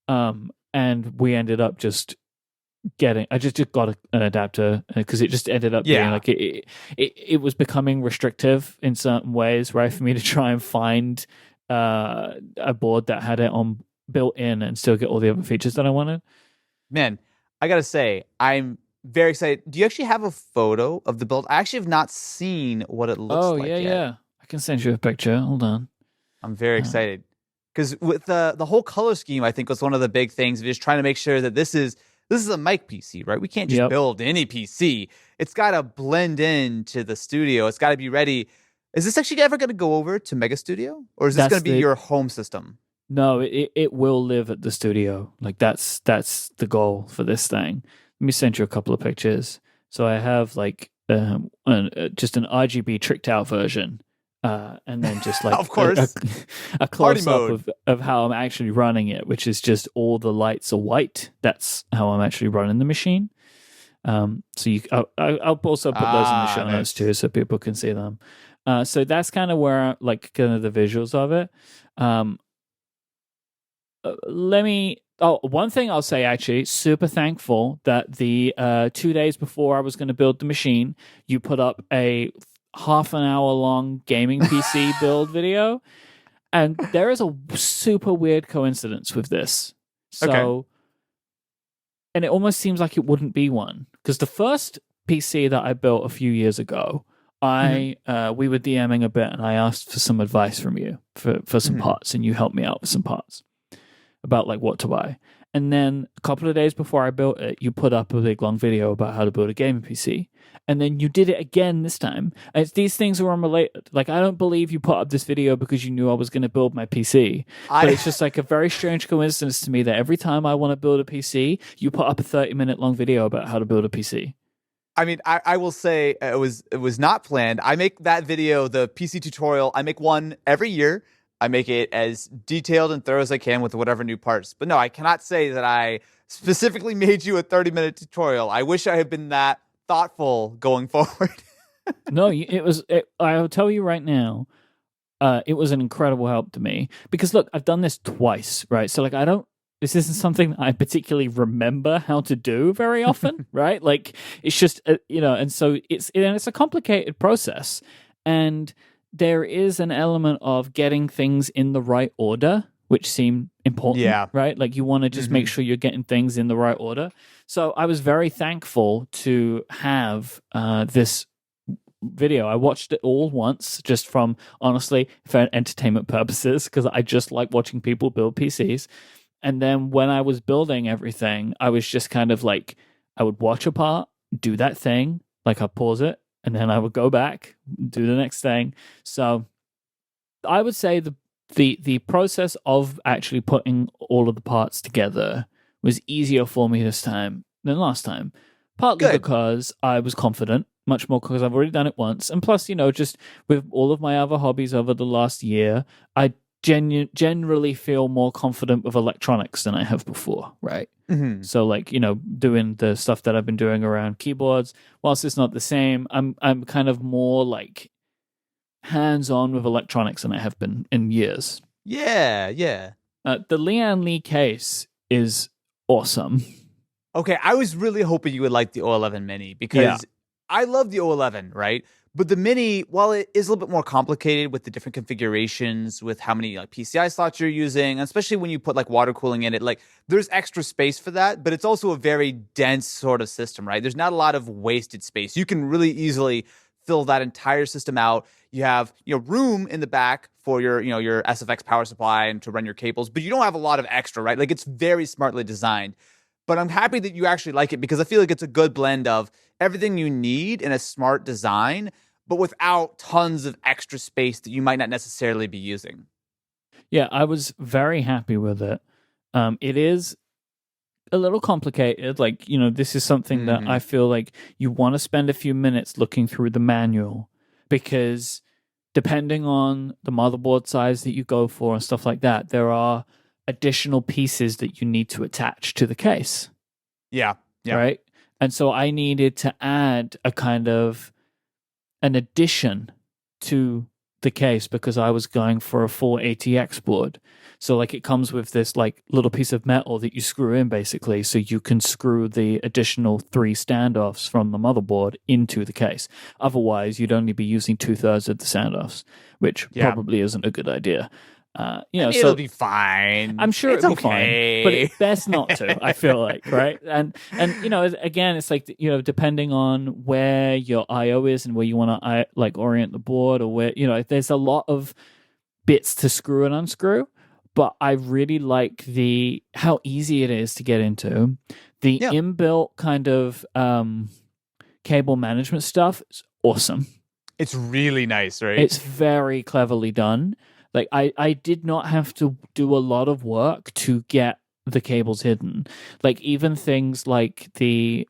And we ended up just I just got an adapter because it just ended up being like it was becoming restrictive in certain ways, right? For me to try and find a board that had it on built in and still get all the other features that I wanted. Man, I gotta say, I'm very excited. Do you actually have a photo of the build? I actually have not seen what it looks like yet. Yeah. I can send you a picture. Hold on. I'm very excited. Because with the whole color scheme, I think was one of the big things. Just trying to make sure that this is a Myke PC, right? We can't just build any PC. It's got to blend into the studio. It's got to be ready. Is this actually ever going to go over to Mega Studio? Or is this going to be your home system? No, it will live at the studio. Like that's the goal for this thing. Let me send you a couple of pictures. So I have like just an RGB tricked out version, and then just like of course a close up of how I'm actually running it, which is just all the lights are white. That's how I'm actually running the machine. So I'll also put those in the show notes too, so people can see them. So that's kind of where like kind of the visuals of it. One thing I'll say, actually, super thankful that the 2 days before I was going to build the machine, you put up a half an hour long gaming PC build video. And there is a super weird coincidence with this. So, and it almost seems like it wouldn't be one, because the first PC that I built a few years ago, we were DMing a bit, and I asked for some advice from you for some parts, and you helped me out with some parts about like what to buy. And then a couple of days before I built it, you put up a big long video about how to build a gaming PC. And then you did it again this time. And these things are unrelated. Like, I don't believe you put up this video because you knew I was going to build my PC. But it's just like a very strange coincidence to me that every time I want to build a PC, you put up a 30-minute long video about how to build a PC. I mean, I will say it was not planned. I make that video, the PC tutorial, I make one every year. I make it as detailed and thorough as I can with whatever new parts. But no, I cannot say that I specifically made you a 30-minute tutorial. I wish I had been that thoughtful going forward. No, I'll tell you right now, it was an incredible help to me. Because look, I've done this twice, right? So like, this isn't something I particularly remember how to do very often, right? Like, it's just, and so it's a complicated process. And there is an element of getting things in the right order, which seem important, right? Like, you want to just make sure you're getting things in the right order. So I was very thankful to have this video. I watched it all once, just from, honestly, for entertainment purposes, because I just like watching people build PCs. And then when I was building everything, I was just kind of like, I would watch a part, do that thing, like I'd pause it, and then I would go back, do the next thing. So I would say the process of actually putting all of the parts together was easier for me this time than last time. Partly because I was confident, much more because I've already done it once. And plus, just with all of my other hobbies over the last year, I generally feel more confident with electronics than I have before, right? So like, doing the stuff that I've been doing around keyboards, whilst it's not the same, I'm kind of more like hands-on with electronics than I have been in years. Yeah. The Lian Li case is awesome. Okay, I was really hoping you would like the O11 Mini, because I love the O11, right? But the Mini, while it is a little bit more complicated with the different configurations, with how many like PCI slots you're using, especially when you put like water cooling in it, like there's extra space for that, but it's also a very dense sort of system, right? There's not a lot of wasted space. You can really easily fill that entire system out. You have, room in the back for your SFX power supply and to run your cables, but you don't have a lot of extra, right? Like, it's very smartly designed. But I'm happy that you actually like it, because I feel like it's a good blend of everything you need in a smart design, but without tons of extra space that you might not necessarily be using. Yeah, I was very happy with it. It is a little complicated. Like, this is something that I feel like you want to spend a few minutes looking through the manual, because depending on the motherboard size that you go for and stuff like that, there are additional pieces that you need to attach to the case. Yeah. Right. And so I needed to add a kind of an addition to the case because I was going for a full ATX board. So like it comes with this like little piece of metal that you screw in basically, so you can screw the additional 3 standoffs from the motherboard into the case. Otherwise, you'd only be using 2/3 of the standoffs, which probably isn't a good idea. It'll be fine. I'm sure it'll be fine, but it's best not to. I feel like, right? And again, it's like depending on where your I/O is and where you want to like orient the board, or where there's a lot of bits to screw and unscrew. But I really like how easy it is to get into. The inbuilt kind of cable management stuff is awesome. It's really nice, right? It's very cleverly done. Like I did not have to do a lot of work to get the cables hidden. Like even things like there's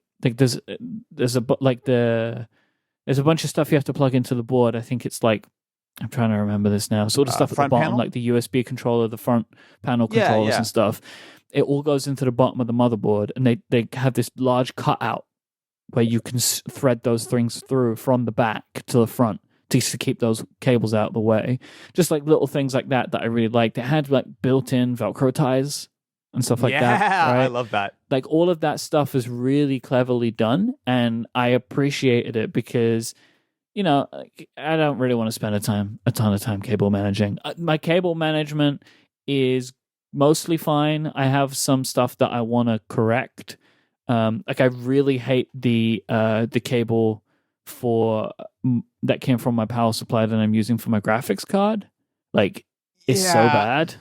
a bunch of stuff you have to plug into the board. I think it's like, I'm trying to remember this now. Sort of stuff at the bottom, panel? Like the USB controller, the front panel controllers and stuff. It all goes into the bottom of the motherboard, and they have this large cutout where you can thread those things through from the back to the front to keep those cables out of the way. Just like little things like that I really liked. It had like built-in Velcro ties and stuff like that. Yeah, right? I love that. Like all of that stuff is really cleverly done, and I appreciated it because I don't really want to spend a ton of time cable managing. My cable management is mostly fine. I have some stuff that I want to correct. Like I really hate the cable that came from my power supply that I'm using for my graphics card. Like it's so bad.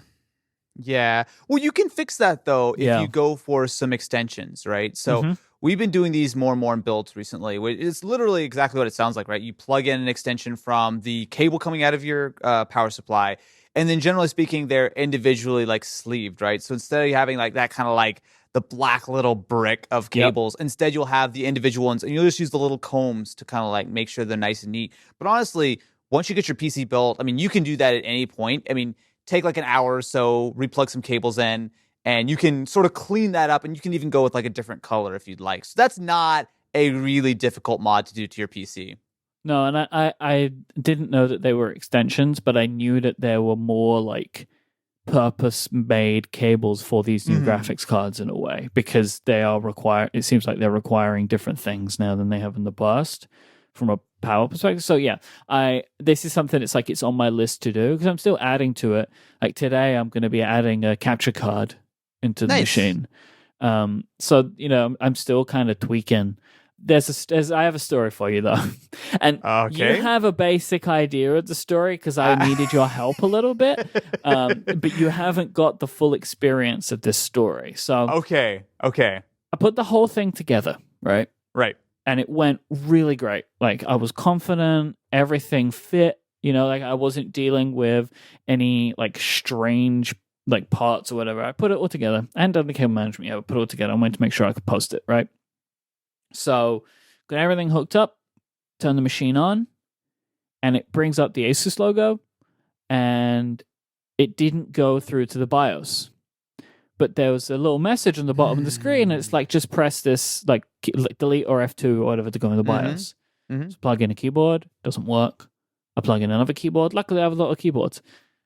Yeah. Well, you can fix that though if you go for some extensions, right? So we've been doing these more and more in builds recently. It's literally exactly what it sounds like, right? You plug in an extension from the cable coming out of your power supply, and then generally speaking, they're individually like sleeved, right? So instead of having like that kind of like the black little brick of cables, instead you'll have the individual ones, and you'll just use the little combs to kind of like make sure they're nice and neat. But honestly, once you get your PC built, I mean, you can do that at any point. I mean, take like an hour or so, replug some cables in, and you can sort of clean that up, and you can even go with like a different color if you'd like. So that's not a really difficult mod to do to your PC. No, and I didn't know that they were extensions, but I knew that there were more like purpose-made cables for these new graphics cards in a way, because they are it seems like they're requiring different things now than they have in the past from a power perspective. So yeah, this is something that's like it's on my list to do because I'm still adding to it. Like today, I'm going to be adding a capture card into the machine. So I'm still kind of tweaking. I have a story for you though, and you have a basic idea of the story because I needed your help a little bit, but you haven't got the full experience of this story. So okay, I put the whole thing together, right, and it went really great. Like I was confident, everything fit. Like I wasn't dealing with any like strange like parts or whatever. I put it all together. I hadn't done the cable management yet, but put it all together. I wanted to make sure I could post it, right? So, got everything hooked up, turn the machine on, and it brings up the Asus logo, and it didn't go through to the BIOS. But there was a little message on the bottom of the screen, and it's like, just press this, like delete or F2 or whatever to go in the BIOS. So plug in a keyboard, doesn't work. I plug in another keyboard. Luckily, I have a lot of keyboards.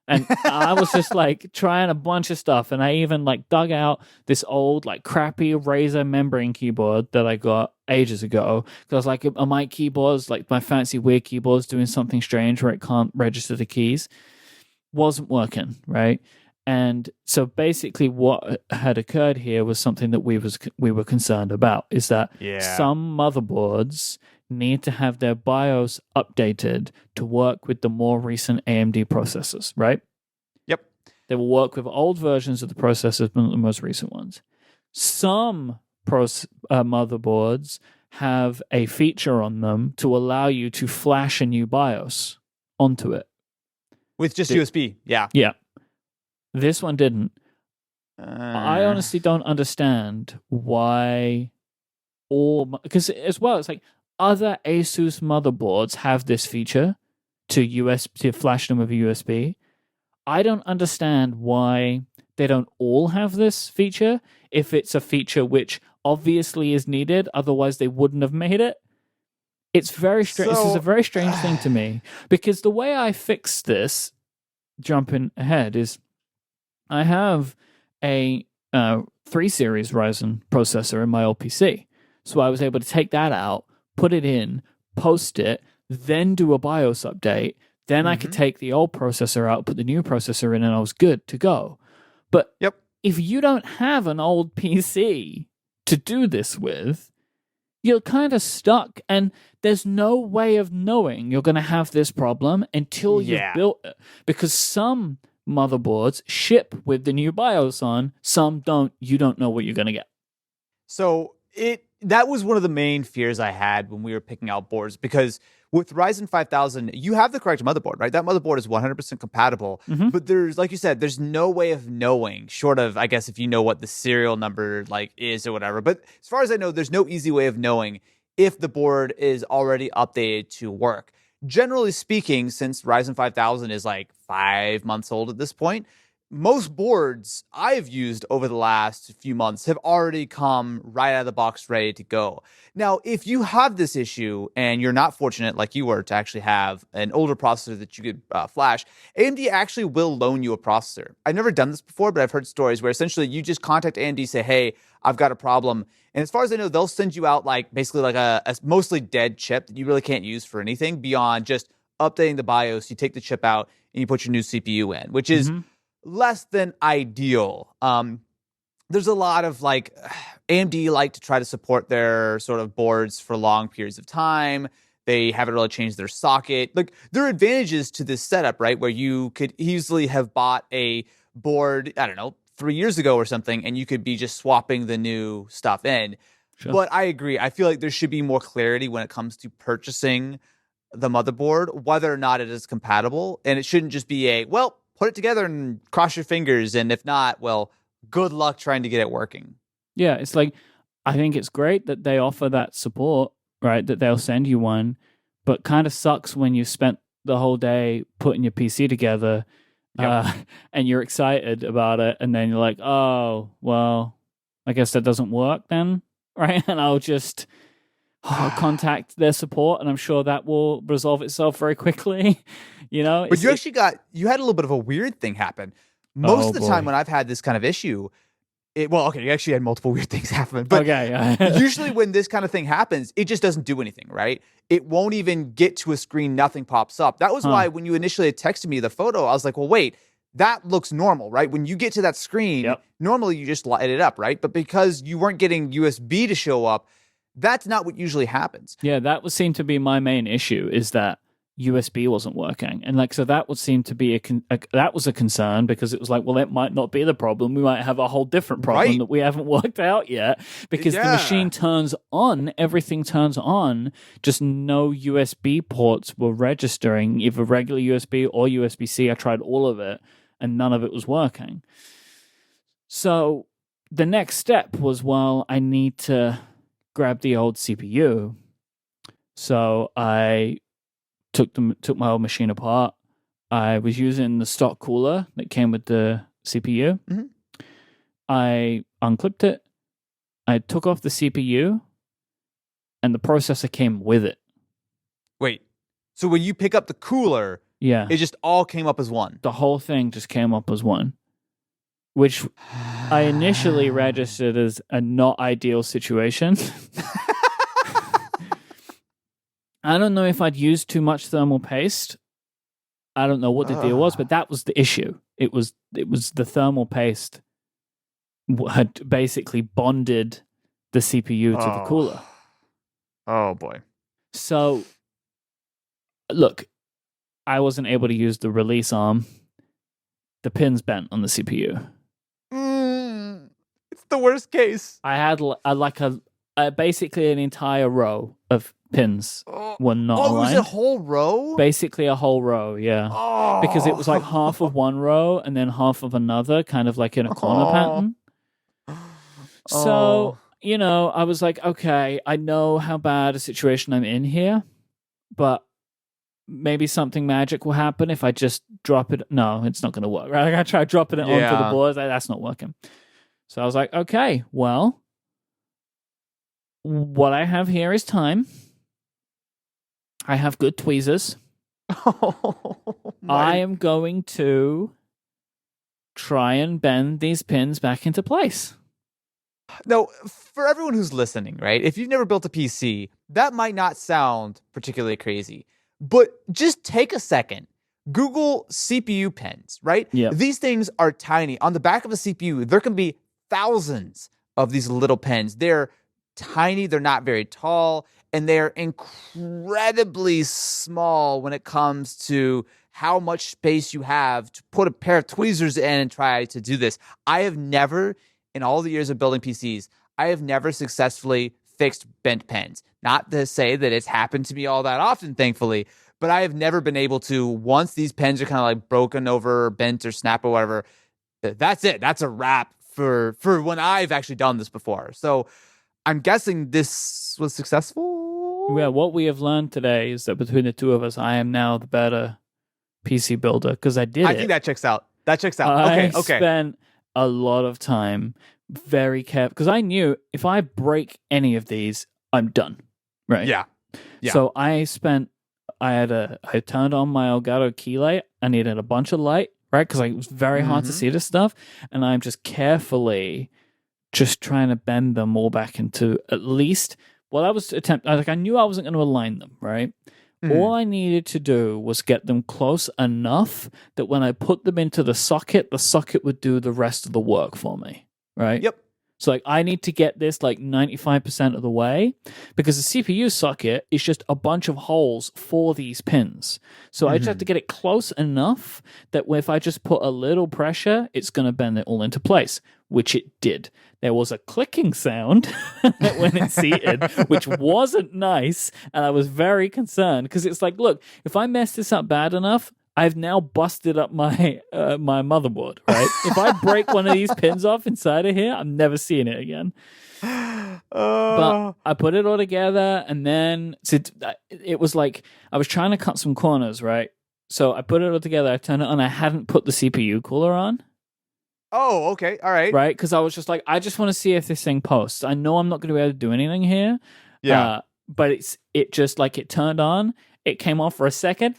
And I was just like trying a bunch of stuff, and I even like dug out this old like crappy Razer membrane keyboard that I got ages ago because I was like, are my keyboards, like my fancy weird keyboards, doing something strange where it can't register the keys? Wasn't working, right? And so basically, what had occurred here was something that we were concerned about, is that some motherboards need to have their BIOS updated to work with the more recent AMD processors, right? Yep. They will work with old versions of the processors, but not the most recent ones. Some motherboards have a feature on them to allow you to flash a new BIOS onto it. With just USB, yeah. Yeah. This one didn't. I honestly don't understand why because as well, it's like, other Asus motherboards have this feature to flash them with a USB. I don't understand why they don't all have this feature if it's a feature which obviously is needed, otherwise they wouldn't have made it. It's very strange. This is a very strange thing to me, because the way I fixed this, jumping ahead, is I have a 3 series Ryzen processor in my old PC. So I was able to take that out, put it in, post it, then do a BIOS update. Then I could take the old processor out, put the new processor in, and I was good to go. But if you don't have an old PC to do this with, you're kind of stuck, and there's no way of knowing you're going to have this problem until you've built it. Because some motherboards ship with the new BIOS on, some don't. You don't know what you're going to get. So that was one of the main fears I had when we were picking out boards, because with Ryzen 5000, you have the correct motherboard, right? That motherboard is 100% compatible, but there's, like you said, there's no way of knowing, short of, I guess, if you know what the serial number like is or whatever. But as far as I know, there's no easy way of knowing if the board is already updated to work. Generally speaking, since Ryzen 5000 is like 5 months old at this point, most boards I've used over the last few months have already come right out of the box ready to go. Now, if you have this issue and you're not fortunate like you were to actually have an older processor that you could flash, AMD actually will loan you a processor. I've never done this before, but I've heard stories where essentially you just contact AMD, say, hey, I've got a problem. And as far as I know, they'll send you out like basically like a mostly dead chip that you really can't use for anything beyond just updating the BIOS. You take the chip out and you put your new CPU in, which is less than ideal. There's a lot of like AMD like to try to support their sort of boards for long periods of time. They haven't really changed their socket. Like, there are advantages to this setup, right? Where you could easily have bought a board, I don't know, 3 years ago or something, and you could be just swapping the new stuff in. Sure. But I agree. I feel like there should be more clarity when it comes to purchasing the motherboard, whether or not it is compatible. And it shouldn't just be well, put it together and cross your fingers. And if not, well, good luck trying to get it working. Yeah, it's like, I think it's great that they offer that support, right? That they'll send you one, but kind of sucks when you spent the whole day putting your PC together and you're excited about it. And then you're like, oh, well, I guess that doesn't work then, right? And I'll just contact their support, and I'm sure that will resolve itself very quickly. You know, but you had a little bit of a weird thing happen. Most of the time when I've had this kind of issue, you actually had multiple weird things happen. But usually when this kind of thing happens, it just doesn't do anything, right? It won't even get to a screen. Nothing pops up. That was why when you initially had texted me the photo, I was like, well, wait, that looks normal, right? When you get to that screen, normally you just light it up, right? But because you weren't getting USB to show up, that's not what usually happens. Yeah, that would seem to be my main issue, is that USB wasn't working. And like, so that would seem to be that was a concern, because it was like, well, it might not be the problem. We might have a whole different problem that we haven't worked out yet, because the machine turns on, everything turns on, just no USB ports were registering, either regular USB or USB-C. I tried all of it and none of it was working. So the next step was, well, I need to grab the old CPU. So I took my old machine apart. I was using the stock cooler that came with the CPU. I unclipped it. I took off the CPU, and the processor came with it. Wait, so when you pick up the cooler, it just all came up as one? The whole thing just came up as one, which I initially registered as a not ideal situation. I don't know if I'd used too much thermal paste. I don't know what the deal was, but that was the issue. It was the thermal paste had basically bonded the CPU to the cooler. Oh boy. So, look, I wasn't able to use the release arm. The pin's bent on the CPU. It's the worst case. I had basically an entire row of pins were not aligned. Oh, it was a whole row? Basically a whole row, yeah. Oh. Because it was like half of one row and then half of another, kind of like in a corner pattern. So, I was like, okay, I know how bad a situation I'm in here, but maybe something magic will happen if I just drop it. No, it's not going to work. Right? Like I try dropping it onto the board. That's not working. So I was like, okay, well, what I have here is time. I have good tweezers. I am going to try and bend these pins back into place. No, for everyone who's listening, right? If you've never built a PC, that might not sound particularly crazy. But just take a second. Google CPU pins, right? Yep. These things are tiny. On the back of a CPU, there can be thousands of these little pins. They're tiny, they're not very tall, and they're incredibly small when it comes to how much space you have to put a pair of tweezers in and try to do this. I have never, in all the years of building PCs, I have never successfully fixed bent pins. Not to say that it's happened to me all that often, thankfully, but I have never been able to, once these pens are kind of like broken over, bent or snap or whatever, that's it. That's a wrap for when I've actually done this before. So I'm guessing this was successful. Yeah, what we have learned today is that between the two of us, I am now the better PC builder because I think that checks out. That checks out. I Okay. spent a lot of time very careful because I knew if I break any of these, I'm done. Right? Yeah. So I turned on my Elgato key light. I needed a bunch of light, right? Because it was very hard to see this stuff. And I'm just carefully just trying to bend them all back into at least what I was attempting. Like I knew I wasn't going to align them, right? All I needed to do was get them close enough that when I put them into the socket would do the rest of the work for me, right? Yep. So like I need to get this like 95% of the way because the CPU socket is just a bunch of holes for these pins. So I just have to get it close enough that if I just put a little pressure, it's going to bend it all into place, which it did. There was a clicking sound when it seated, which wasn't nice. And I was very concerned because it's like, look, if I mess this up bad enough, I've now busted up my my motherboard, right? If I break one of these pins off inside of here, I'm never seeing it again. But I put it all together, and then it was like I was trying to cut some corners, right? So I put it all together, I turned it on, I hadn't put the CPU cooler on. Oh, okay. All right. Right? Because I was just like, I just want to see if this thing posts. I know I'm not going to be able to do anything here. Yeah. But it just like it turned on, it came off for a second,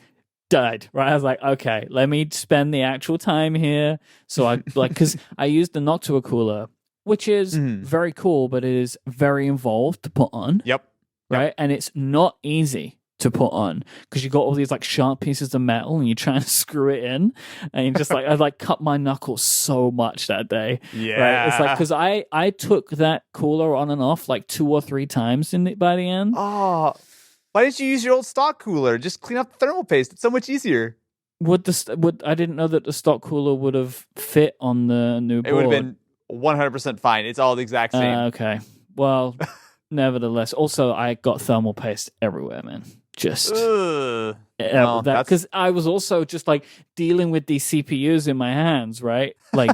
died. Right? I was like, okay, let me spend the actual time here. So I because I used the Noctua cooler, which is very cool, but it is very involved to put on. Yep. Right? And it's not easy to put on because you got all these like sharp pieces of metal and you're trying to screw it in, and you just like I like cut my knuckles so much that day. Yeah. Right? It's like because I took that cooler on and off like 2 or 3 times by the end. Oh, why didn't you use your old stock cooler? Just clean up the thermal paste. It's so much easier. Would I didn't know that the stock cooler would have fit on the new board. It would have been 100% fine. It's all the exact same. Okay. Well, nevertheless, also I got thermal paste everywhere, man. Just because I was also just like dealing with these CPUs in my hands, right? Like,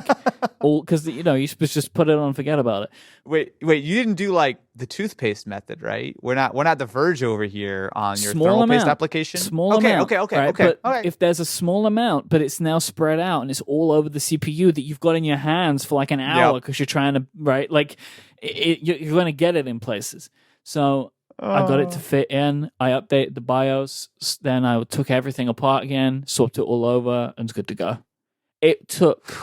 all because you're supposed to just put it on and forget about it. Wait, you didn't do like the toothpaste method, right? We're not the Verge over here on your thermal paste application. Small amount. Okay. But if there's a small amount, but it's now spread out and it's all over the CPU that you've got in your hands for like an hour because you're trying to you're going to get it in places. So I got it to fit in. I updated the BIOS. Then I took everything apart again, swapped it all over, and it's good to go. It took,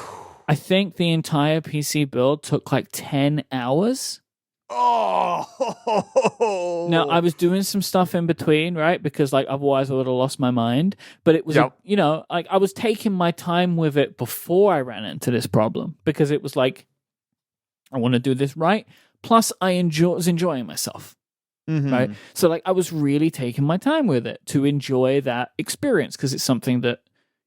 I think the entire PC build took like 10 hours. Oh! Now, I was doing some stuff in between, right? Because like otherwise I would have lost my mind. But it was, like I was taking my time with it before I ran into this problem because it was like, I want to do this right. Plus, I was enjoying myself. Right. So like I was really taking my time with it to enjoy that experience because it's something that,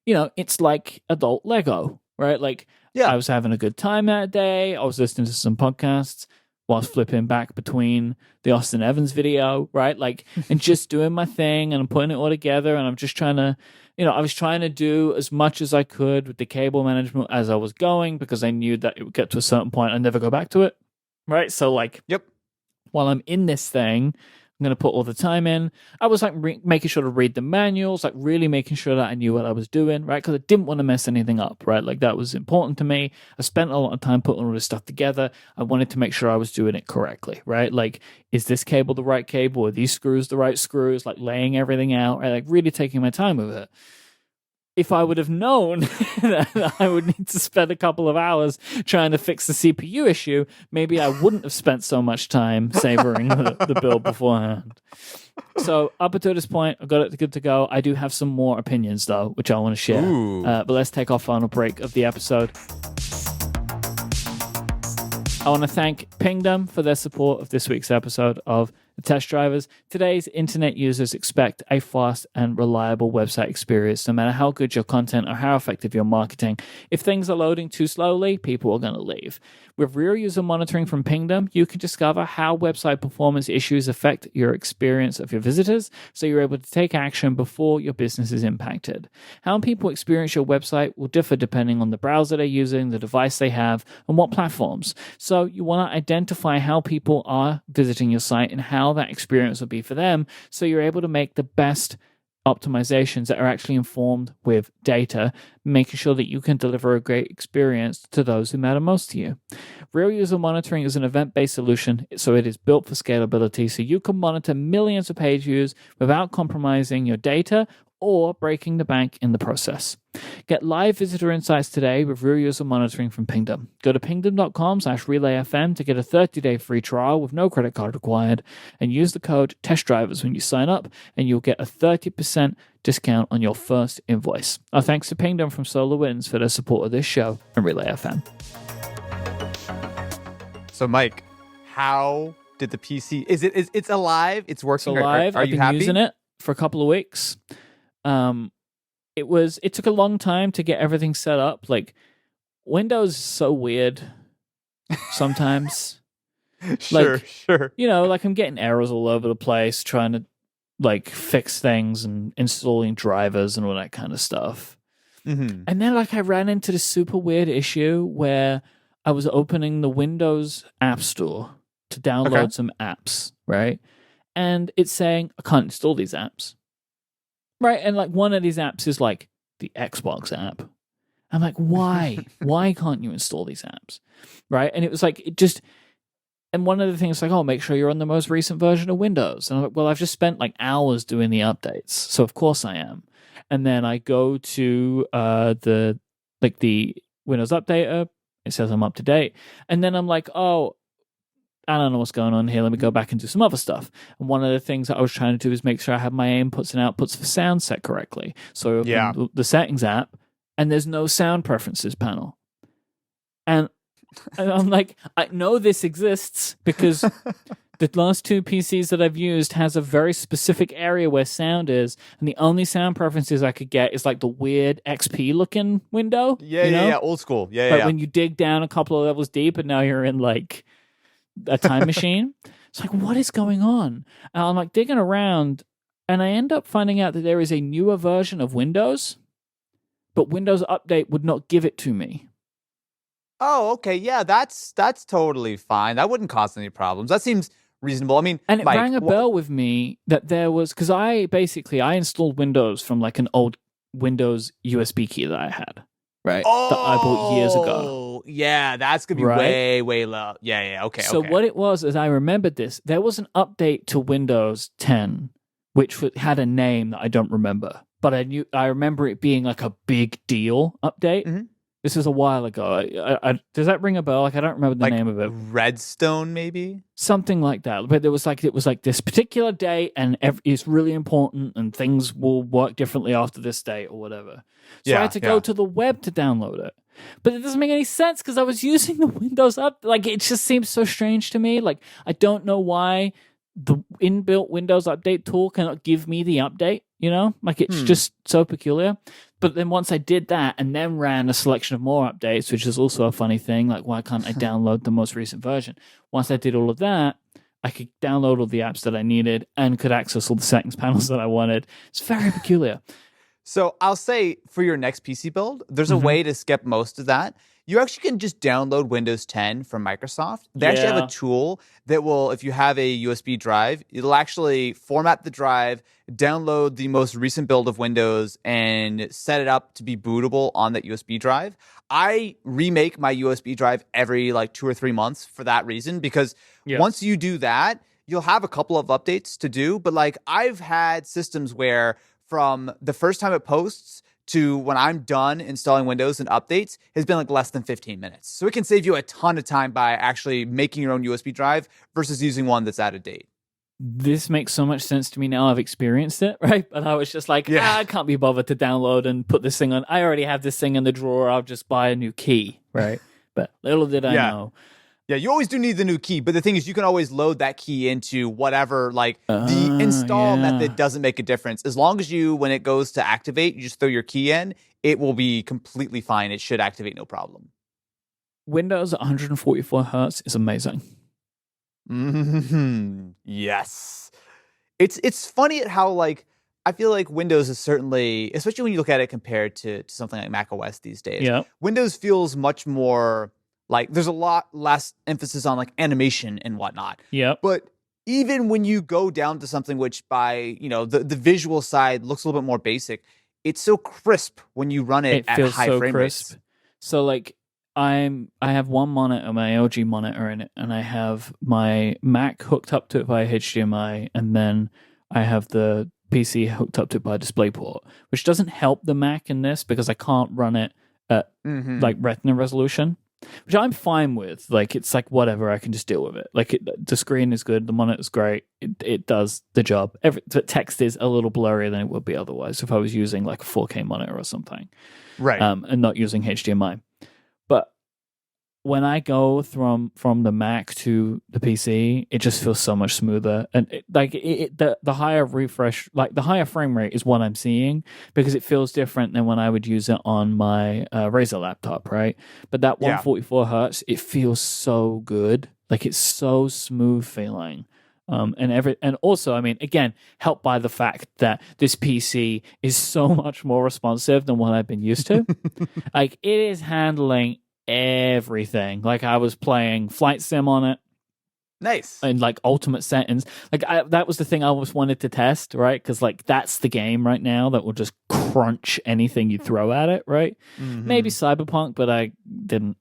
it's like adult Lego, right? Like I was having a good time that day. I was listening to some podcasts whilst flipping back between the Austin Evans video, right? Like, and just doing my thing and I'm putting it all together and I'm just trying to, I was trying to do as much as I could with the cable management as I was going because I knew that it would get to a certain point and never go back to it. Right. So like, while I'm in this thing, I'm I'm going to put all the time in. I was like making sure to read the manuals, like really making sure that I knew what I was doing, right? Because I didn't want to mess anything up, right? Like that was important to me. I spent a lot of time putting all this stuff together. I wanted to make sure I was doing it correctly, right? Like, is this cable the right cable? Are these screws the right screws? Like laying everything out, right? Like really taking my time with it. If I would have known that I would need to spend a couple of hours trying to fix the CPU issue, maybe I wouldn't have spent so much time savoring the build beforehand. So up until this point, I've got it good to go. I do have some more opinions, though, which I want to share. But let's take our final break of the episode. I want to thank Pingdom for their support of this week's episode of The Test Drivers. Today's internet users expect a fast and reliable website experience, no matter how good your content or how effective your marketing. If things are loading too slowly, people are going to leave. With real user monitoring from Pingdom, you can discover how website performance issues affect your experience of your visitors, so you're able to take action before your business is impacted. How people experience your website will differ depending on the browser they're using, the device they have, and what platforms. So you want to identify how people are visiting your site and how that experience will be for them, so you're able to make the best optimizations that are actually informed with data, making sure that you can deliver a great experience to those who matter most to you. Real user monitoring is an event-based solution, so it is built for scalability, so you can monitor millions of page views without compromising your data or breaking the bank in the process. Get live visitor insights today with real user monitoring from Pingdom. Go to pingdom.com/relayfm to get a 30-day free trial with no credit card required, and use the code TESTDRIVERS when you sign up, and you'll get a 30% discount on your first invoice. Our thanks to Pingdom from SolarWinds for their support of this show and Relay FM. So, Myke, how did the PC? It's alive? It's working. It's alive. Are you happy? I've been using it for a couple of weeks. It took a long time to get everything set up. Like, Windows is so weird sometimes. Sure. You know, like I'm getting errors all over the place trying to like fix things and installing drivers and all that kind of stuff. Mm-hmm. And then like I ran into this super weird issue where I was opening the Windows App Store to download some apps, right? And it's saying I can't install these apps. Right, and like one of these apps is like the Xbox app. I'm like, why? Why can't you install these apps? Right, and it was like, and one of the things like, oh, make sure you're on the most recent version of Windows. And I'm like, well, I've just spent like hours doing the updates, so of course I am. And then I go to the Windows Updater. It says I'm up to date, and then I'm like, oh, I don't know what's going on here. Let me go back and do some other stuff. And one of the things that I was trying to do is make sure I have my inputs and outputs for sound set correctly. So I open the settings app, and there's no sound preferences panel. And I'm like, I know this exists because the last two PCs that I've used has a very specific area where sound is, and the only sound preferences I could get is like the weird XP looking window. Yeah, old school. Yeah. When you dig down a couple of levels deep, and now you're in like a time machine. It's like, what is going on? And I'm like digging around, and I end up finding out that there is a newer version of Windows, but Windows Update would not give it to me. Oh, okay. Yeah, that's totally fine. That wouldn't cause any problems. That seems reasonable. I mean, and it Myke, rang a bell with me that there was, because I installed Windows from like an old Windows USB key that I had. Right, that I bought years ago. Yeah, that's gonna be way low. Yeah. Okay. So what it was is I remembered this. There was an update to Windows 10, which had a name that I don't remember, but I remember it being like a big deal update. Mm-hmm. This is a while ago. Does that ring a bell? Like I don't remember the name of it. Redstone, maybe something like that. But it was like this particular day, and it's really important, and things will work differently after this date or whatever. So I had to go to the web to download it. But it doesn't make any sense because I was using the Windows like it just seems so strange to me. Like I don't know why the inbuilt Windows Update tool cannot give me the update. You know, like it's just so peculiar. But then once I did that and then ran a selection of more updates, which is also a funny thing, like why can't I download the most recent version? Once I did all of that, I could download all the apps that I needed and could access all the settings panels that I wanted. It's very peculiar. So I'll say for your next PC build, there's a way to skip most of that. You actually can just download Windows 10 from Microsoft. They actually have a tool that will, if you have a USB drive, it'll actually format the drive, download the most recent build of Windows, and set it up to be bootable on that USB drive. I remake my USB drive every like 2 or 3 months for that reason, because once you do that, you'll have a couple of updates to do. But like I've had systems where from the first time it posts to when I'm done installing Windows and updates has been like less than 15 minutes. So it can save you a ton of time by actually making your own USB drive versus using one that's out of date. This makes so much sense to me now. I've experienced it, right? But I was just like, I can't be bothered to download and put this thing on. I already have this thing in the drawer. I'll just buy a new key, right? But little did I know. Yeah, you always do need the new key, but the thing is you can always load that key into whatever, like the install method doesn't make a difference. As long as you, when it goes to activate, you just throw your key in, it will be completely fine. It should activate no problem. Windows at 144 hertz is amazing. Yes. It's funny at how, like, I feel like Windows is certainly, especially when you look at it compared to something like Mac OS these days, Windows feels much more like there's a lot less emphasis on like animation and whatnot. But even when you go down to something which by, the visual side looks a little bit more basic, it's so crisp when you run it at high so frame rates. So like I have one monitor, my LG monitor in it, and I have my Mac hooked up to it via HDMI, and then I have the PC hooked up to it by DisplayPort, which doesn't help the Mac in this because I can't run it at like Retina resolution, which I'm fine with. Like, it's like, whatever, I can just deal with it. Like, the screen is good, the monitor's great, it does the job. The text is a little blurrier than it would be otherwise if I was using like a 4K monitor or something. Right. And not using HDMI. But when I go from the Mac to the PC, it just feels so much smoother. And the higher refresh, like the higher frame rate is what I'm seeing because it feels different than when I would use it on my Razer laptop, right? But that 144 hertz, it feels so good. Like, it's so smooth feeling. And also, I mean, again, helped by the fact that this PC is so much more responsive than what I've been used to. Like, it is handling everything. Like, I was playing Flight Sim on it. Nice. In like ultimate settings. Like, that was the thing I always wanted to test, right? Because like that's the game right now that will just crunch anything you throw at it, right? Maybe Cyberpunk, but I didn't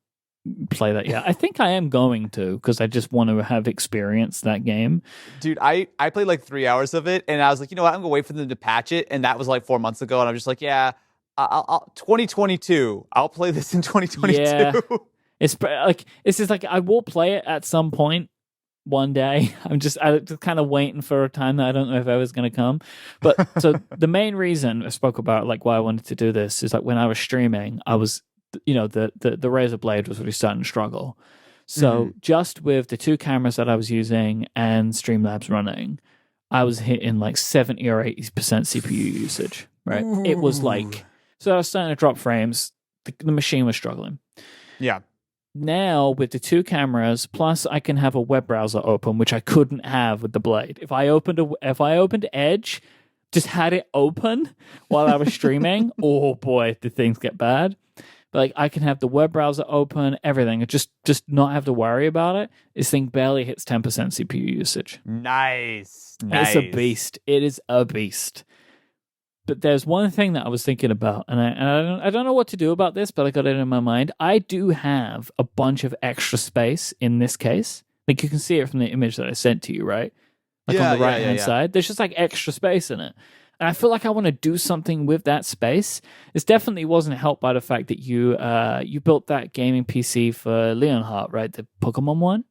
play that yet. I think I am going to because I just want to have experienced that game. Dude, I played like 3 hours of it and I was like, you know what, I'm gonna wait for them to patch it, and that was like 4 months ago, and I'm just like, I'll 2022. I'll play this in 2022. Yeah. It's just like I will play it at some point one day. I'm just kind of waiting for a time that I don't know if I was going to come. But so the main reason I spoke about like why I wanted to do this is like when I was streaming, I was, the Razer Blade was really starting to struggle. So just with the two cameras that I was using and Streamlabs running, I was hitting like 70 or 80% CPU usage, right? Ooh. It was like, so I was starting to drop frames. The machine was struggling. Yeah. Now with the two cameras, plus I can have a web browser open, which I couldn't have with the Blade. If I opened Edge, just had it open while I was streaming, oh boy, did things get bad. But like I can have the web browser open, everything, and just not have to worry about it. This thing barely hits 10% CPU usage. Nice. It's a beast. It is a beast. But there's one thing that I was thinking about, and I don't know what to do about this, but I got it in my mind. I do have a bunch of extra space in this case. Like you can see it from the image that I sent to you, right? Like on the right-hand side. There's just like extra space in it. And I feel like I want to do something with that space. This definitely wasn't helped by the fact that you built that gaming PC for Leonhardt, right? The Pokemon one?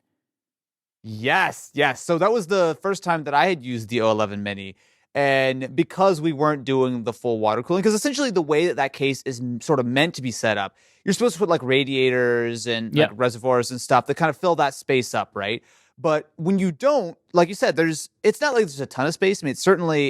Yes. So that was the first time that I had used the O11 Mini. And because we weren't doing the full water cooling, because essentially the way that case is sort of meant to be set up, you're supposed to put like radiators and like reservoirs and stuff that kind of fill that space up, right? But when you don't, like you said, it's not like there's a ton of space. I mean,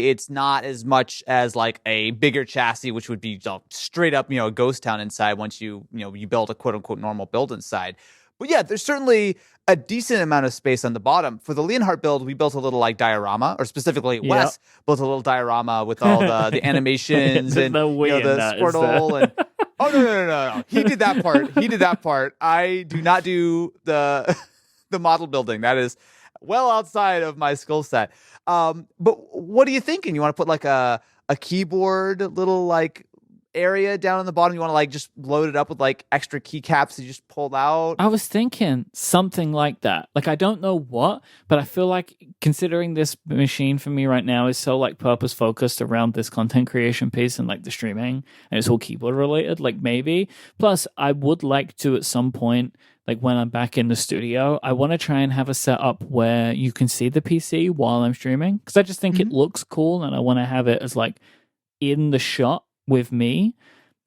it's not as much as like a bigger chassis, which would be straight up, a ghost town inside once you build a quote unquote normal build inside. But yeah, there's certainly a decent amount of space on the bottom. For the Leonhardt build, we built a little like diorama, or specifically Wes built a little diorama with all the animations and the Squirtle and oh no. He did that part. I do not do the model building. That is well outside of my skill set. But what are you thinking? You want to put like a keyboard little like area down on the bottom? You want to like just load it up with like extra keycaps you just pulled out? I was thinking something like that. Like, I don't know what, but I feel like considering this machine for me right now is so like purpose focused around this content creation piece and like the streaming, and it's all keyboard related, like maybe. Plus, I would like to at some point, like when I'm back in the studio, I want to try and have a setup where you can see the PC while I'm streaming, because I just think it looks cool, and I want to have it as like in the shot with me.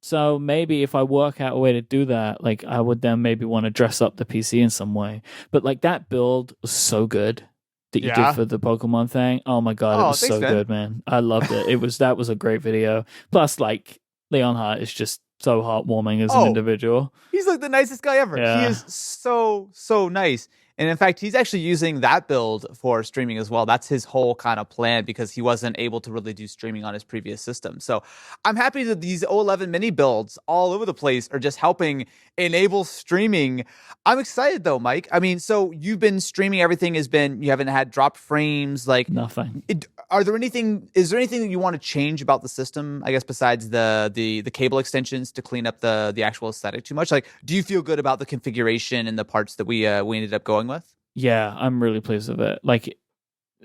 So maybe if I work out a way to do that, like I would then maybe want to dress up the PC in some way. But like that build was so good that you did for the Pokemon thing. Oh my god, it was so good, man. I loved it. That was a great video. Plus, like Leonhardt is just so heartwarming as an individual. He's like the nicest guy ever. Yeah. He is so nice. And in fact, he's actually using that build for streaming as well. That's his whole kind of plan, because he wasn't able to really do streaming on his previous system. So I'm happy that these 011 mini builds all over the place are just helping enable streaming. I'm excited though, Myke. I mean, so you've been streaming, everything has been, you haven't had dropped frames, like nothing. Is there anything that you want to change about the system, I guess, besides the cable extensions to clean up the actual aesthetic too much? Like, do you feel good about the configuration and the parts that we ended up going with? Yeah, I'm really pleased with it. Like,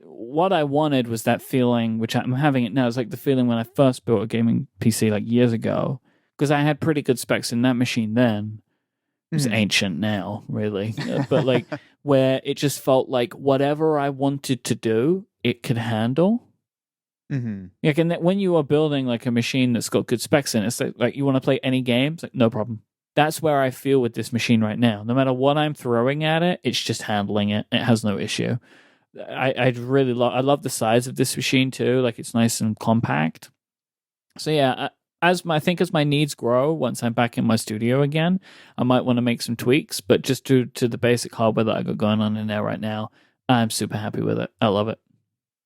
what I wanted was that feeling, which I'm having it now, is like the feeling when I first built a gaming PC like years ago, because I had pretty good specs in that machine then. It's ancient now, really. But like where it just felt like whatever I wanted to do, it could handle. Like, and that when you are building like a machine that's got good specs in it, it's like you want to play any games, like no problem. That's where I feel with this machine right now. No matter what I'm throwing at it, it's just handling it. It has no issue. I love the size of this machine too. Like, it's nice and compact. So yeah, as my needs grow, once I'm back in my studio again, I might want to make some tweaks. But just to the basic hardware that I got going on in there right now, I'm super happy with it. I love it.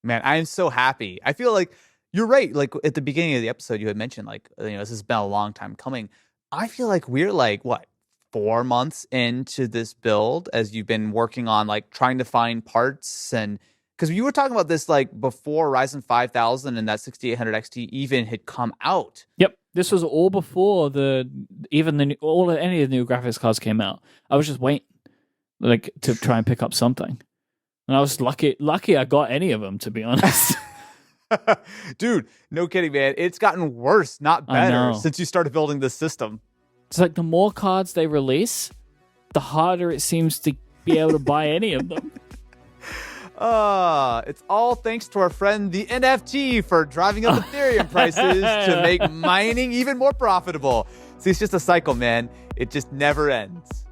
Man, I am so happy. I feel like you're right. Like at the beginning of the episode, you had mentioned like, this has been a long time coming. I feel like we're like, what, 4 months into this build as you've been working on like trying to find parts, and because you were talking about this like before Ryzen 5000 and that 6800 XT even had come out. Yep, this was all before any of the new graphics cards came out. I was just waiting, like, to try and pick up something, and I was lucky I got any of them, to be honest. Dude, no kidding, man. It's gotten worse, not better, since you started building this system. It's like the more cards they release, the harder it seems to be able to buy any of them. It's all thanks to our friend the NFT for driving up Ethereum prices to make mining even more profitable. See, it's just a cycle, man. It just never ends.